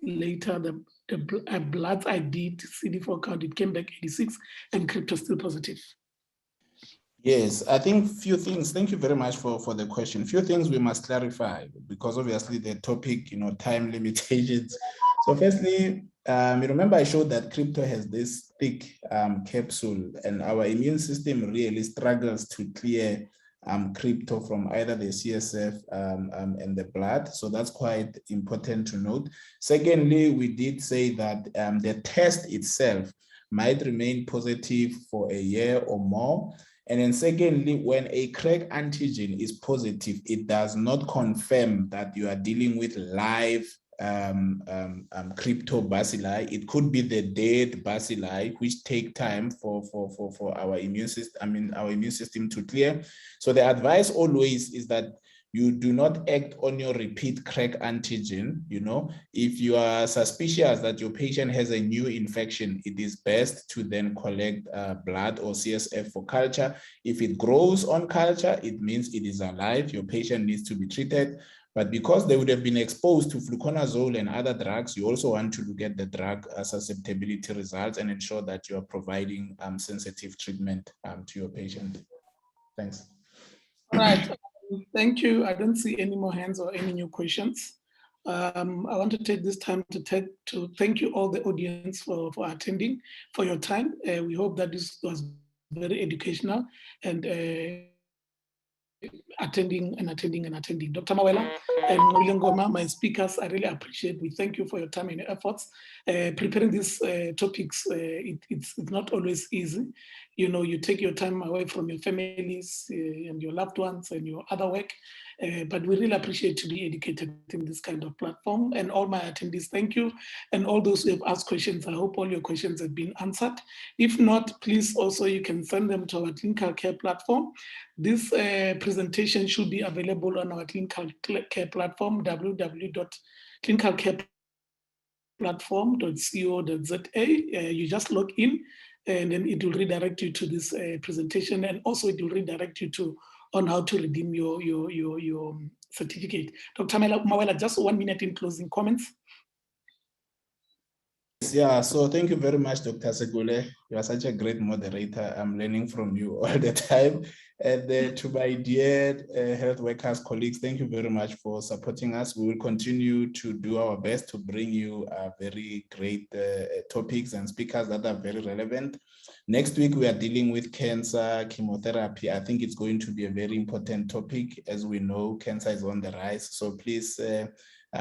later, a blood ID CD4 count, it came back 86 and crypto still positive. Yes, I think few things. Thank you very much for the question. Few things we must clarify, because obviously the topic, time limitations. So firstly, you remember I showed that crypto has this thick capsule, and our immune system really struggles to clear crypto from either the CSF and the blood. So that's quite important to note. Secondly, we did say that the test itself might remain positive for a year or more. And then secondly, when a crack antigen is positive, it does not confirm that you are dealing with live crypto bacilli. It could be the dead bacilli, which take time for our immune system, our immune system to clear. So the advice always is that you do not act on your repeat crack antigen. If you are suspicious that your patient has a new infection, it is best to then collect blood or CSF for culture. If it grows on culture, it means it is alive. Your patient needs to be treated. But because they would have been exposed to fluconazole and other drugs, you also want to look at the drug susceptibility results and ensure that you are providing sensitive treatment to your patient. Thanks. All right. Thank you. I don't see any more hands or any new questions. I want to take this time to thank you all the audience for attending, for your time. We hope that this was very educational and attending. Dr. Marwella and Nebula Gomez, my speakers, I really appreciate. We thank you for your time and your efforts. Preparing these topics, it's not always easy. you take your time away from your families and your loved ones and your other work. But we really appreciate to be educated in this kind of platform. And all my attendees, thank you. And all those who have asked questions, I hope all your questions have been answered. If not, please also, you can send them to our clinical care platform. This presentation should be available on our clinical care platform, www.clinicalcareplatform.co.za. You just log in, and then it will redirect you to this presentation, and also it will redirect you to on how to redeem your certificate. Dr. Marwella, just 1 minute in closing comments. Yeah, so thank you very much, Dr. Segule. You are such a great moderator. I'm learning from you all the time. And to my dear health workers, colleagues, thank you very much for supporting us. We will continue to do our best to bring you very great topics and speakers that are very relevant. Next week, we are dealing with cancer, chemotherapy. I think it's going to be a very important topic. As we know, cancer is on the rise. So please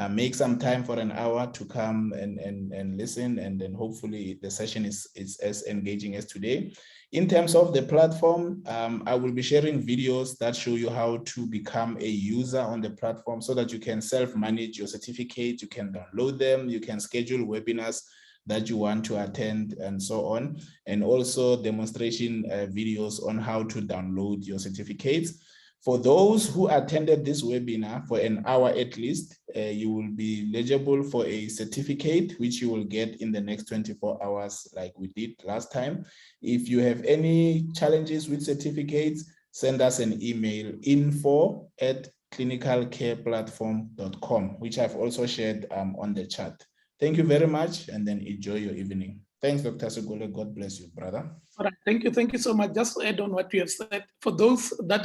make some time for an hour to come and listen, and then hopefully the session is as engaging as today. In terms of the platform, I will be sharing videos that show you how to become a user on the platform so that you can self-manage your certificate, you can download them, you can schedule webinars that you want to attend and so on, and also demonstration videos on how to download your certificates. For those who attended this webinar for an hour at least, you will be eligible for a certificate, which you will get in the next 24 hours like we did last time. If you have any challenges with certificates, send us an email, info@clinicalcareplatform.com, which I've also shared on the chat. Thank you very much, and then enjoy your evening. Thanks, Dr. Segule. God bless you, brother. All right, thank you so much. Just to add on what you have said, for those that